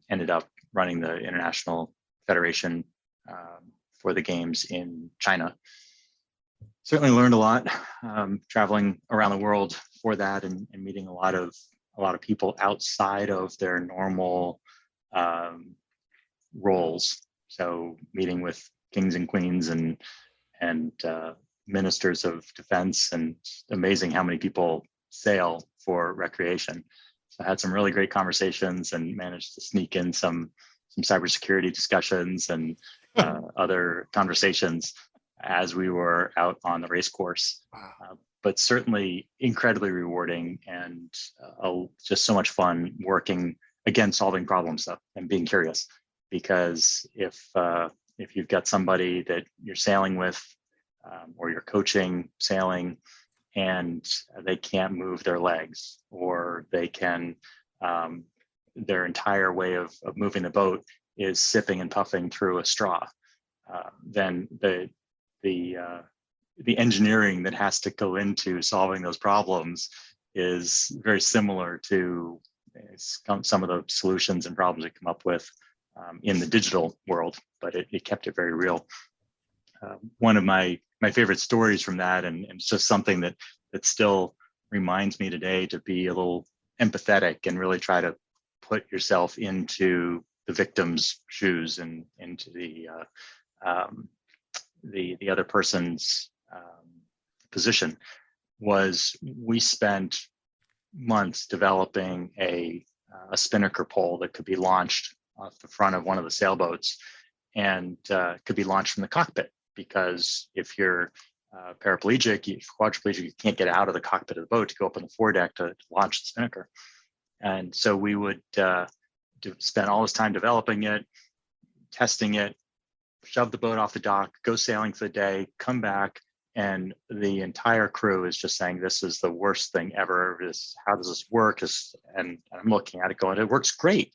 E: ended up running the International Federation for the Games in China. Certainly learned a lot, traveling around the world for that, and meeting a lot of people outside of their normal roles. So meeting with kings and queens and ministers of defense, and amazing how many people sail for recreation. So I had some really great conversations, and managed to sneak in some cybersecurity discussions and other conversations as we were out on the race course. But certainly incredibly rewarding, and just so much fun working, again, solving problem stuff and being curious. Because if you've got somebody that you're sailing with, or you're coaching sailing, and they can't move their legs, or they can, their entire way of moving the boat is sipping and puffing through a straw, then the engineering that has to go into solving those problems is very similar to some of the solutions and problems we come up with in the digital world, but it kept it very real. One of my favorite stories from that, and it's just something that still reminds me today to be a little empathetic and really try to put yourself into the victim's shoes and into the other person's position. Was we spent months developing a spinnaker pole that could be launched off the front of one of the sailboats, and could be launched from the cockpit, because if you're paraplegic, quadriplegic, you can't get out of the cockpit of the boat to go up on the foredeck to launch the spinnaker. And so we would spend all this time developing it, testing it, shove the boat off the dock, go sailing for the day, come back, and the entire crew is just saying, this is the worst thing ever. How does this work? And I'm looking at it going, it works great.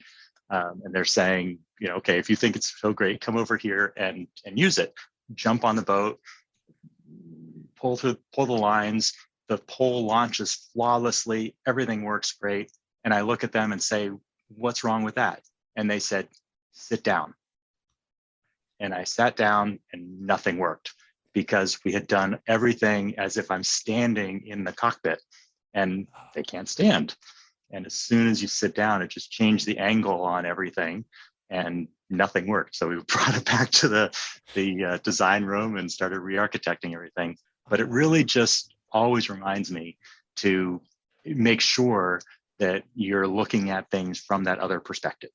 E: And they're saying, okay, if you think it's so great, come over here and use it. Jump on the boat, pull the lines. The pole launches flawlessly. Everything works great. And I look at them and say, what's wrong with that? And they said, sit down. And I sat down and nothing worked, because we had done everything as if I'm standing in the cockpit, and they can't stand. And as soon as you sit down, it just changed the angle on everything and nothing worked. So we brought it back to the design room and started re-architecting everything. But it really just always reminds me to make sure that you're looking at things from that other perspective.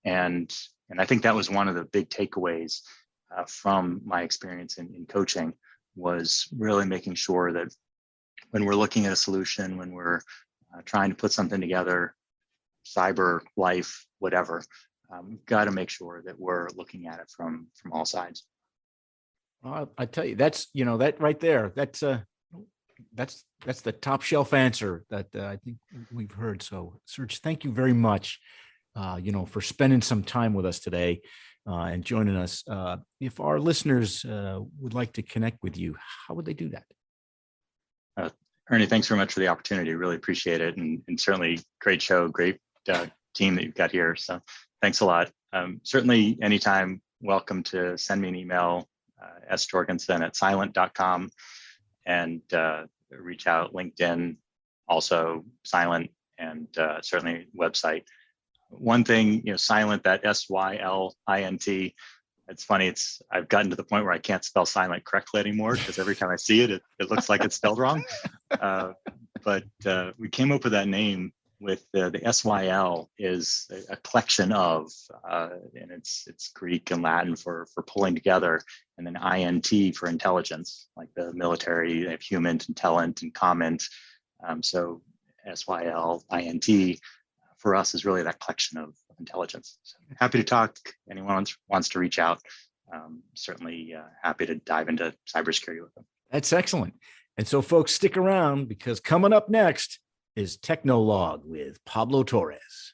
E: And I think that was one of the big takeaways from my experience in coaching, was really making sure that when we're looking at a solution, when we're trying to put something together, cyber, life, whatever, we've got to make sure that we're looking at it from all sides.
B: Well, I tell you, that's, that right there, that's the top shelf answer that I think we've heard. So Serge, thank you very much, for spending some time with us today and joining us. If our listeners would like to connect with you, how would they do that?
E: Ernie, thanks very much for the opportunity. Really appreciate it. And certainly great show, great team that you've got here. So thanks a lot. Certainly anytime, welcome to send me an email, sjorgensen@sylint.com, and reach out, LinkedIn, also Sylint, and certainly website. One thing, Sylint, that Sylint. It's funny. I've gotten to the point where I can't spell silent correctly anymore, because every time I see it, it looks like it's spelled wrong. But we came up with that name with the SYL is a collection of, and it's Greek and Latin for pulling together, and then INT for intelligence, like the military, they have human, intelligent, and comment. So SYL, INT for us is really that collection of intelligence. So happy to talk. Anyone wants to reach out, certainly happy to dive into cybersecurity with them.
B: That's excellent. And so folks, stick around, because coming up next is Technologue with Pablo Torres.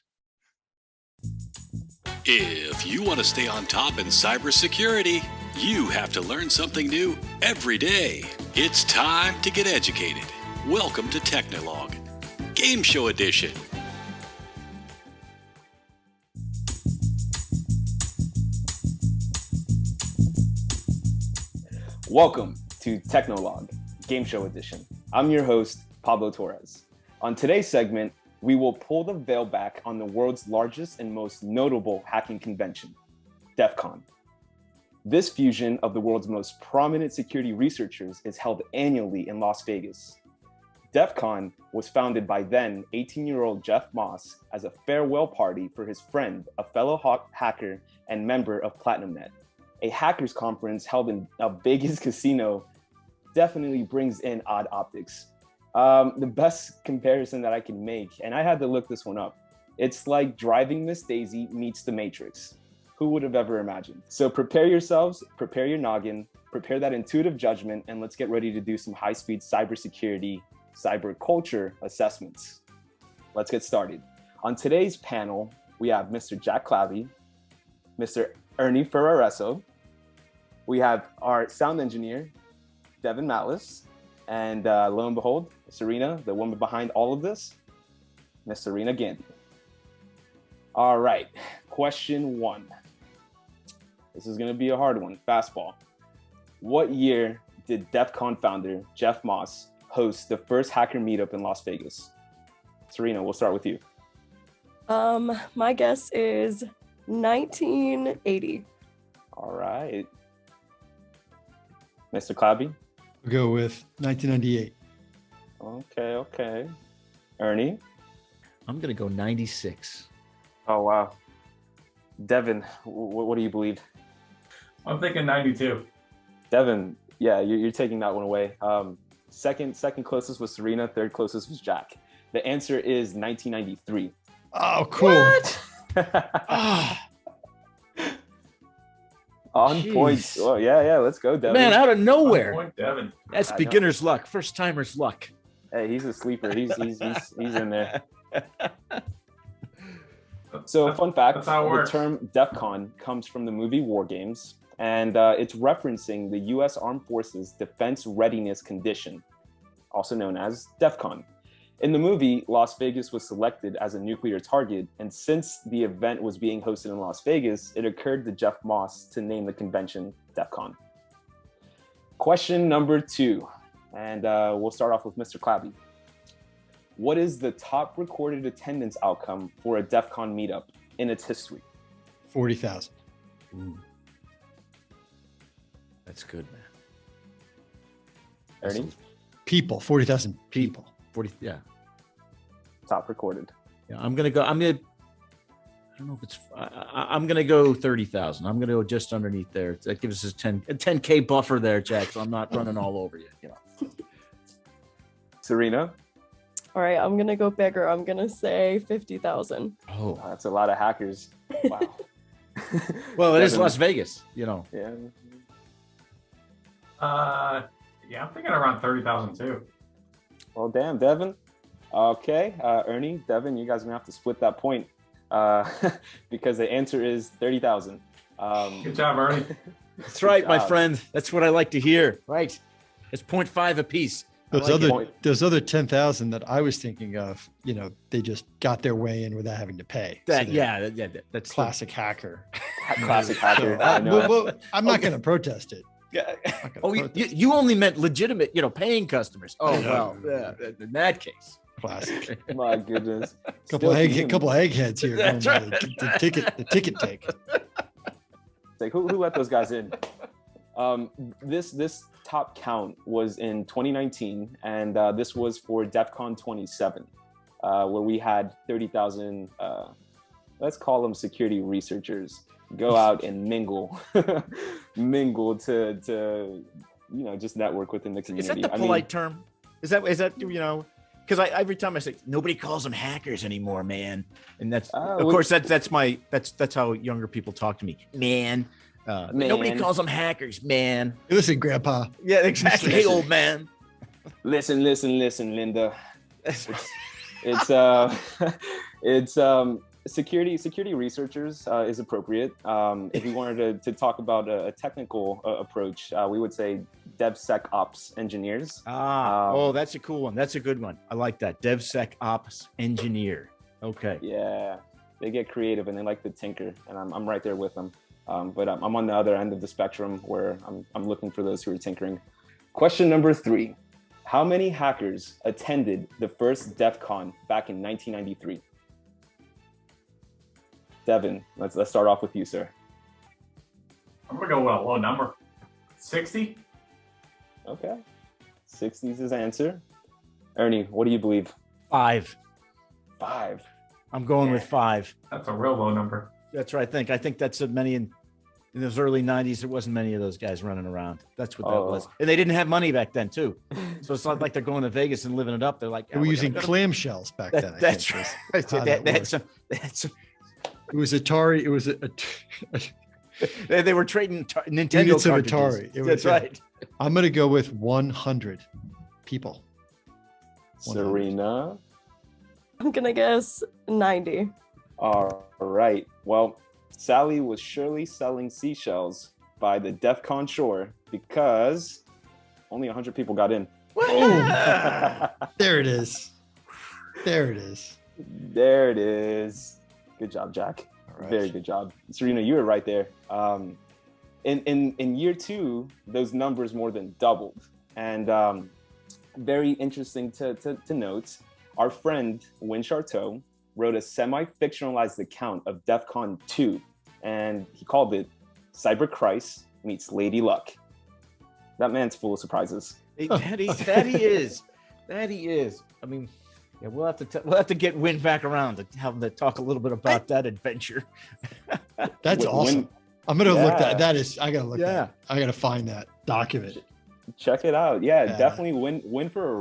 A: If you want to stay on top in cybersecurity, you have to learn something new every day. It's time to get educated. Welcome to Technologue, Game Show Edition.
D: Welcome to Technologue, Game Show Edition. I'm your host, Pablo Torres. On today's segment, we will pull the veil back on the world's largest and most notable hacking convention, DEF CON. This fusion of the world's most prominent security researchers is held annually in Las Vegas. DEF CON was founded by then 18-year-old Jeff Moss as a farewell party for his friend, a fellow hacker and member of PlatinumNet. A hackers conference held in a Vegas casino definitely brings in odd optics. The best comparison that I can make, and I had to look this one up, it's like driving Miss Daisy meets The Matrix. Who would have ever imagined? So prepare yourselves, prepare your noggin, prepare that intuitive judgment, and let's get ready to do some high-speed cybersecurity, cyber culture assessments. Let's get started. On today's panel, we have Mr. Jack Clabby, Mr. Ernie Ferraresso, we have our sound engineer, Devin Matlis, and lo and behold, Serena, the woman behind all of this, Miss Serena Gandhi. All right, question 1. This is gonna be a hard one, fastball. What year did DEF CON founder Jeff Moss host the first hacker meetup in Las Vegas? Serena, we'll start with you.
F: My guess is 1980.
D: All right. Mr. Clabby?
C: We'll go with 1998.
D: Okay. Ernie?
B: I'm going to go 96.
D: Oh, wow. Devin, what do you believe?
G: I'm thinking 92.
D: Devin, yeah, you're taking that one away. Second closest was Serena, third closest was Jack. The answer is 1993.
C: Oh, cool.
F: What?
C: Ah,
D: On point.
B: Jeez.
D: Oh, yeah. Let's go, Devin.
B: Man, out of
G: On
B: nowhere.
G: point, Devin.
B: That's
D: I know.
B: beginner's luck, first timer's luck.
D: Hey, he's a sleeper. He's in there. So, fun fact:
G: That's how it
D: the
G: works.
D: term DEF CON comes from the movie War Games, and it's referencing the U.S. Armed Forces Defense Readiness Condition, also known as DEF CON. In the movie, Las Vegas was selected as a nuclear target, and since the event was being hosted in Las Vegas, it occurred to Jeff Moss to name the convention DEF CON. Question number 2, and we'll start off with Mr. Clabby. What is the top recorded attendance outcome for a DEF CON meetup in its history?
C: 40,000.
B: Ooh. That's good, man.
D: Ernie?
C: People, 40,000 people.
B: 40, yeah.
D: Top recorded.
B: Yeah, I'm gonna. I don't know if it's. I'm gonna go 30,000. I'm gonna go just underneath there. That gives us a 10K buffer there, Jack. So I'm not running all over you. You know.
D: Serena?
F: All right, I'm gonna go bigger. I'm gonna say 50,000.
B: Oh,
D: That's a lot of hackers. Wow.
B: well, it is
D: Devin.
B: Las Vegas. You know.
D: Yeah.
G: Yeah, I'm thinking around 30,000 too.
D: Well, damn, Devin. Okay, Ernie, Devin, you guys are gonna have to split that point because the answer is 30,000.
G: Good job, Ernie.
B: That's right, my
D: job.
B: friend. That's what I like to hear. Right. It's 0.5 apiece. I
C: Those
B: like
C: other
B: it.
C: those other 10,000 that I was thinking of, they just got their way in without having to pay. So
B: That,
C: they're
B: yeah, that's the-
C: classic hacker.
D: Classic hacker.
C: So,
D: I know.
C: well, I'm not going to protest it.
B: Yeah.
C: I'm not gonna
B: Oh, you,
C: protest
B: you only meant legitimate, paying customers. Oh,
C: I know.
B: well, yeah, in that case.
C: Classic.
D: My goodness.
C: Couple
D: Still
C: egg,
D: human.
C: couple eggheads here.
B: That's
C: going
B: right.
C: the ticket take.
D: It's like, who let those guys in? This top count was in 2019, and this was for DEF CON 27, where we had 30,000, let's call them security researchers, go out and mingle to just network within the
B: Is
D: community.
B: that the polite term? Is that because every time I say nobody calls them hackers anymore, man, and that's of course that's how younger people talk to me, man. Nobody
D: Man.
B: calls them hackers, man.
C: Hey, listen, Grandpa.
B: Yeah, exactly. Hey, old man.
D: Listen, Linda. It's security researchers is appropriate. If we wanted to talk about a technical approach, we would say DevSecOps engineers.
B: That's a cool one. That's a good one. I like that. DevSecOps engineer. Okay.
D: Yeah, they get creative and they like to tinker, and I'm right there with them. But I'm on the other end of the spectrum where I'm looking for those who are tinkering. Question number 3. How many hackers attended the first DEF CON back in 1993? Devin, let's start off with you, sir.
G: I'm gonna go with a low number. 60?
D: Okay. 60 is his answer. Ernie, what do you believe?
B: 5.
D: 5.
B: I'm going with 5.
G: That's a real low number.
B: That's right. I think that's many in those early 90s. There wasn't many of those guys running around. That's what that was. And they didn't have money back then too. So it's not like they're going to Vegas and living it up. They're like,
C: They were using clamshells back then. I
B: That's
C: think,
B: right.
C: was how that worked. It was Atari. It was
B: they were trading Nintendo
C: units of
B: cartridges.
C: Atari. It was,
B: That's right.
C: I'm going to go with 100 people.
D: Serena.
F: I'm gonna guess 90.
D: All right. Well, Sally was surely selling seashells by the DEF CON shore because only 100 people got in.
C: Oh, there it is. There it is.
D: There it is. Good job, Jack.
C: All right.
D: Very good job. Serena, you were right there. In year 2, those numbers more than doubled. And very interesting to note, our friend Win Charteau wrote a semi-fictionalized account of DEF CON 2, and he called it Cyber Christ meets Lady Luck. That man's full of surprises.
B: That he is. That he is. I mean, yeah, we'll have to get Win back around to have him to talk a little bit about that adventure.
C: That's
D: Win-
C: awesome. I'm going to look
D: Yeah.
C: that is, I got to look
B: Yeah.
C: that. I got to find that document.
D: Check it out. Yeah,
C: Yeah.
D: definitely win for a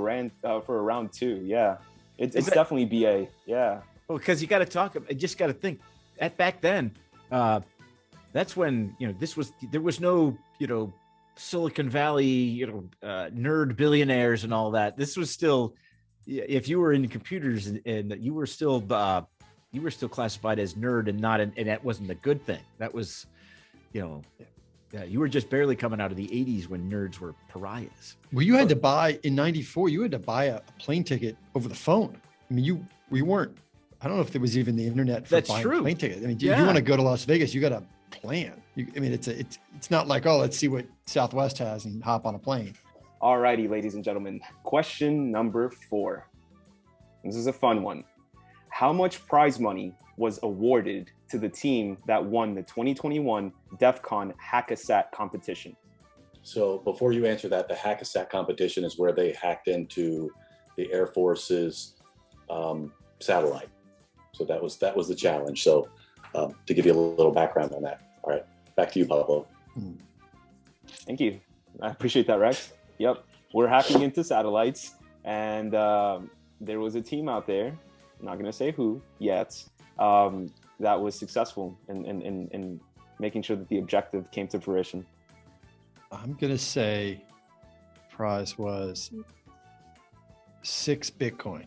D: round 2. Yeah, it's definitely BA. Yeah.
B: Well, because you got to talk. I just got to think. Back then, That's when, there was no, Silicon Valley, nerd billionaires and all that. This was still, if you were in computers and you were still classified as nerd and not, and that wasn't a good thing. That was, you were just barely coming out of the 80s when nerds were pariahs.
C: Well, you had to buy in 94, you had to buy a plane ticket over the phone. I mean, we weren't, I don't know if there was even the internet for buying a plane ticket. I mean, you want to go to Las Vegas, you got to plan. It's not like, oh, let's see what Southwest has and hop on a plane.
D: All righty, ladies and gentlemen. Question number 4. This is a fun one. How much prize money was awarded to the team that won the 2021 DEF CON Hack-A-Sat competition?
H: So before you answer that, the Hack-A-Sat competition is where they hacked into the Air Force's satellite. So that was the challenge. So to give you a little background on that. All right, back to you, Pablo.
D: Thank you. I appreciate that, Rex. Yep, we're hacking into satellites, and there was a team out there, I'm not going to say who yet, that was successful in making sure that the objective came to fruition.
C: I'm going to say prize was 6 Bitcoin.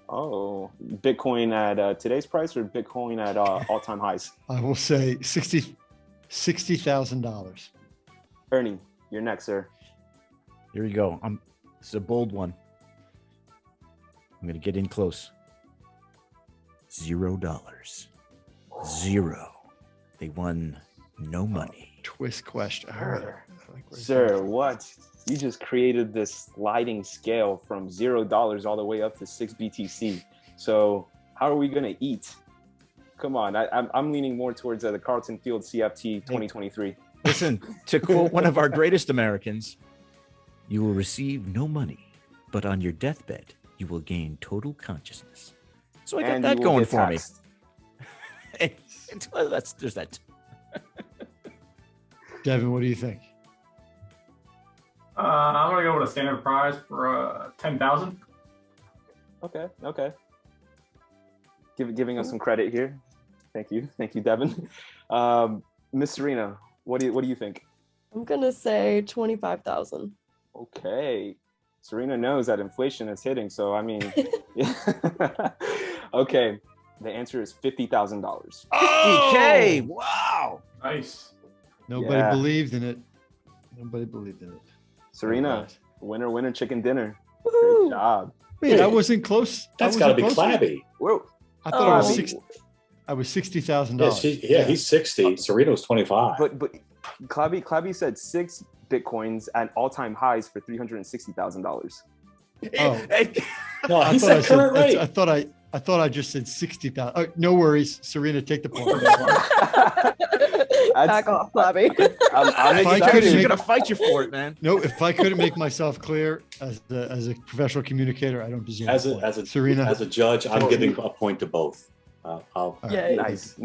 D: Oh, Bitcoin at today's price or Bitcoin at all-time highs?
C: I will say $60,000.
D: Ernie, you're next, sir.
B: Here you go. This is a bold one. I'm going to get in close. $0. 0. They won no money.
C: Twist question. All right.
D: Sir, what? You just created this sliding scale from $0 all the way up to 6 BTC. So how are we going to eat? Come on. I'm leaning more towards the Carlton Field CFT 2023.
B: Listen, to quote one of our greatest Americans, you will receive no money, but on your deathbed, you will gain total consciousness. So I got that going for me. There's that.
C: Devin, what do you think?
G: I'm gonna go with a standard prize for 10,000.
D: Okay. Giving us some credit here. Thank you, Devin. Miss Serena, what do you think?
F: I'm gonna say 25,000.
D: Okay, Serena knows that inflation is hitting, so I mean, yeah. Okay, the answer is $50,000.
B: $50K! Wow!
G: Nice.
C: Nobody believed in it. Nobody believed in it.
D: Serena, winner, chicken dinner.
F: Woo-hoo.
D: Great job.
C: Wait, I wasn't close.
H: That's got to be Clabby.
D: Whoa.
C: I thought I was $60,000.
H: Yeah, he's 60. Serena was 25.
D: But Clabby said 6 Bitcoins at all-time highs for $360,000.
C: Oh.
H: No, he said current rate.
C: I thought I just said 60,000. Oh, no worries, Serena, take the point.
F: Back off, Bobby.
D: I'm
B: She's gonna fight you for it, man.
C: No, if I couldn't make myself clear as a professional communicator, I don't deserve
H: Serena, as a judge, I'm giving a point to both.
D: Nice.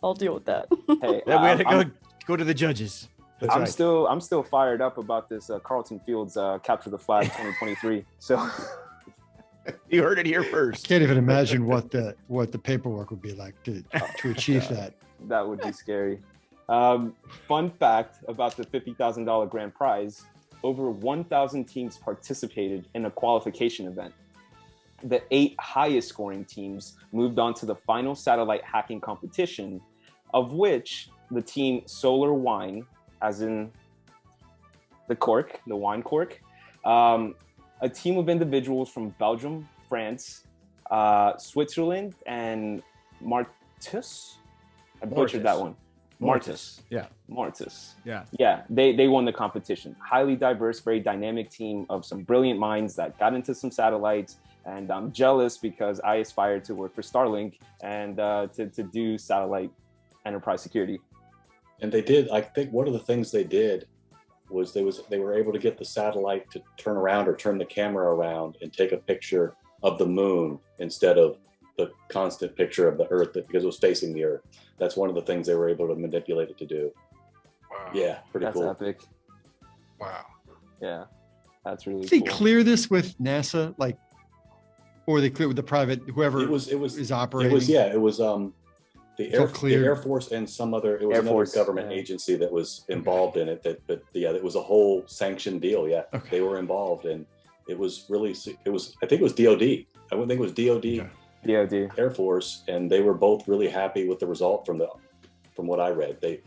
F: I'll deal with that.
D: Hey,
B: Then we had to go to the judges.
D: I'm still fired up about this Carlton Fields Capture the Flag 2023. So
B: you heard it here first.
C: Can't even imagine what the paperwork would be like to achieve that.
D: That would be scary. Fun fact about the $50,000 grand prize: over 1,000 teams participated in a qualification event. The 8 highest scoring teams moved on to the final satellite hacking competition, of which the team Solar Wine, as in the cork, the wine cork, a team of individuals from Belgium, France, Switzerland, and Martus. I butchered that one. Martus.
B: Yeah.
D: Martus.
B: Yeah.
D: Yeah. They won the competition. Highly diverse, very dynamic team of some brilliant minds that got into some satellites. And I'm jealous because I aspired to work for Starlink and to do satellite enterprise security.
H: And they did. I think one of the things they did was they were able to get the satellite to turn around or turn the camera around and take a picture of the moon instead of the constant picture of the Earth because it was facing the Earth. That's one of the things they were able to manipulate it to do.
C: Wow.
H: Yeah, pretty cool.
D: That's epic.
C: Wow.
D: Yeah, that's really
C: Did they
D: cool.
C: clear this with NASA, or they clear with the private, whoever is operating?
H: It was the
C: all
H: Air
C: cleared.
H: Force and some other, it was
D: Air
H: another
D: Force,
H: government
D: yeah.
H: agency that was involved in it. But yeah, it was a whole sanctioned deal. Yeah,
C: Okay.
H: they were involved, and it was really, I think it was DOD. I wouldn't think it was DOD,
C: Okay.
D: DoD.
H: Air Force, and they were both really happy with the result from what I read. They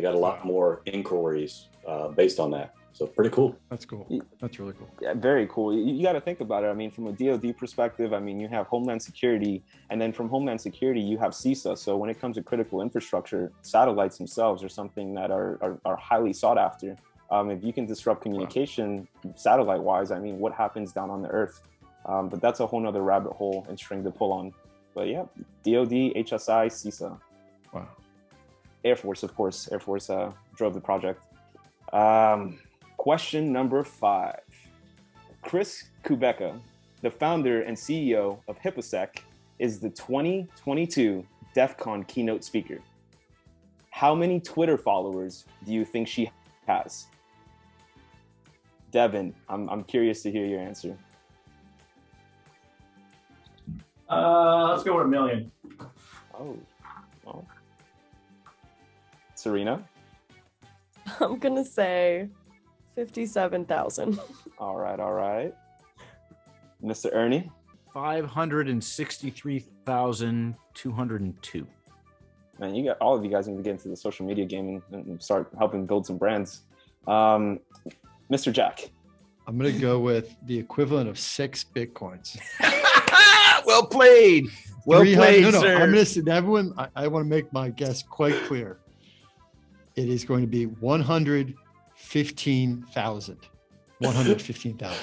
H: got a lot more inquiries based on that. So pretty cool.
C: That's cool. That's really cool.
D: Yeah, very cool. You got to think about it. I mean, from a DoD perspective, I mean, you have Homeland Security, and then from Homeland Security, you have CISA. So when it comes to critical infrastructure, satellites themselves are something that are highly sought after. If you can disrupt communication satellite-wise, I mean, what happens down on the Earth? But that's a whole nother rabbit hole and string to pull on. But yeah, DoD, HSI, CISA.
C: Wow.
D: Air Force, of course. Air Force drove the project. Question number 5. Chris Kubeka, the founder and CEO of HIPAASEC, is the 2022 DEF CON keynote speaker. How many Twitter followers do you think she has? Devin, I'm curious to hear your answer.
G: Let's go with 1 million.
D: Oh. Serena?
F: I'm gonna say 57,000.
D: All right. Mr. Ernie?
B: 563,202.
D: Man, all of you guys need to get into the social media game and start helping build some brands. Mr. Jack?
C: I'm going to go with the equivalent of 6 Bitcoins.
B: Well played. Well played,
C: No,
B: sir.
C: I'm going to say, everyone, I want to make my guess quite clear. It is going to be 115,000. 115,000.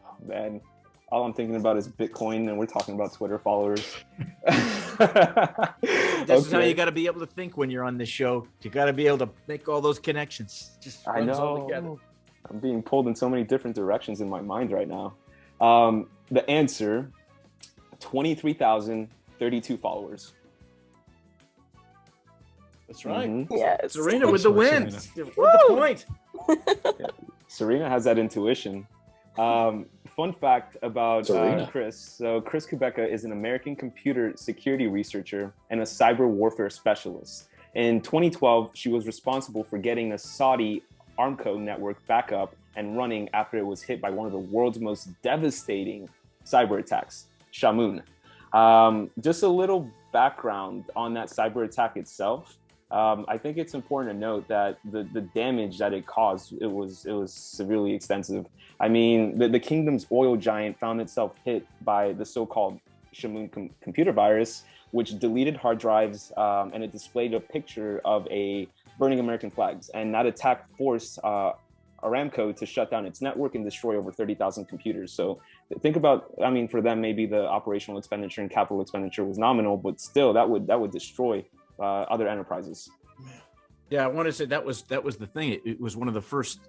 D: Oh, man, all I'm thinking about is Bitcoin, and we're talking about Twitter followers.
B: This is how you got to be able to think when you're on this show. You got to be able to make all those connections. Just
D: I
B: runs all
D: know.
B: together.
D: I'm being pulled in so many different directions in my mind right now. The answer, 23,032 followers.
B: That's right.
D: Mhm.
F: Yes.
B: Serena with the win. With the point.
D: Serena has that intuition. Fun fact about Chris. So Chris Kubeka is an American computer security researcher and a cyber warfare specialist. In 2012, she was responsible for getting a Saudi Aramco network back up and running after it was hit by one of the world's most devastating cyber attacks, Shamoon. Just a little background on that cyber attack itself. I think it's important to note that the damage that it caused, it was severely extensive. I mean, the kingdom's oil giant found itself hit by the so-called Shamoon computer virus, which deleted hard drives, and it displayed a picture of a burning American flags. And that attack forced Aramco to shut down its network and destroy over 30,000 computers. So think about, I mean, for them, maybe the operational expenditure and capital expenditure was nominal, but still that would destroy other enterprises.
B: Yeah, I want to say that was the thing. It was one of the first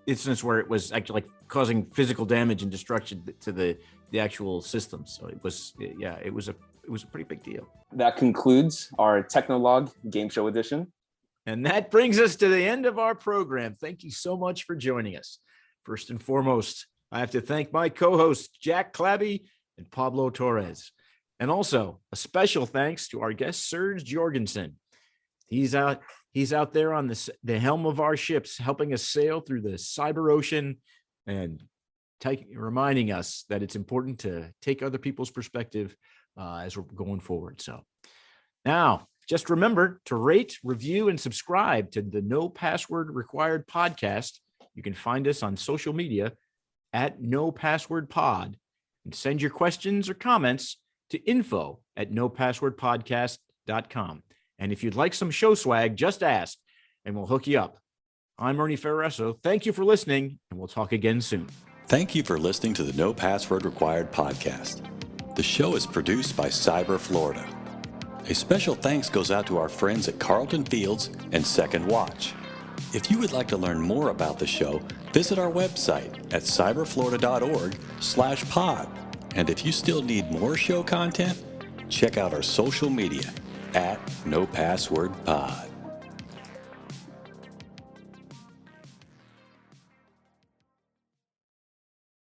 B: incidents where it was actually like causing physical damage and destruction to the actual system. So it was a pretty big deal.
D: That concludes our Technologue Game Show edition.
B: And that brings us to the end of our program. Thank you so much for joining us. First and foremost, I have to thank my co-hosts, Jack Clabby and Pablo Torres. And also a special thanks to our guest, Serge Jorgensen. He's out there on the helm of our ships, helping us sail through the cyber ocean and reminding us that it's important to take other people's perspective as we're going forward. So now, just remember to rate, review, and subscribe to the No Password Required podcast. You can find us on social media at No Password Pod, and send your questions or comments to info@nopasswordpodcast.com. And if you'd like some show swag, just ask, and we'll hook you up. I'm Ernie Ferreso. Thank you for listening, and we'll talk again soon.
A: Thank you for listening to the No Password Required podcast. The show is produced by Cyber Florida. A special thanks goes out to our friends at Carlton Fields and Second Watch. If you would like to learn more about the show, visit our website at cyberflorida.org/pod. And if you still need more show content, check out our social media at No Password Pod.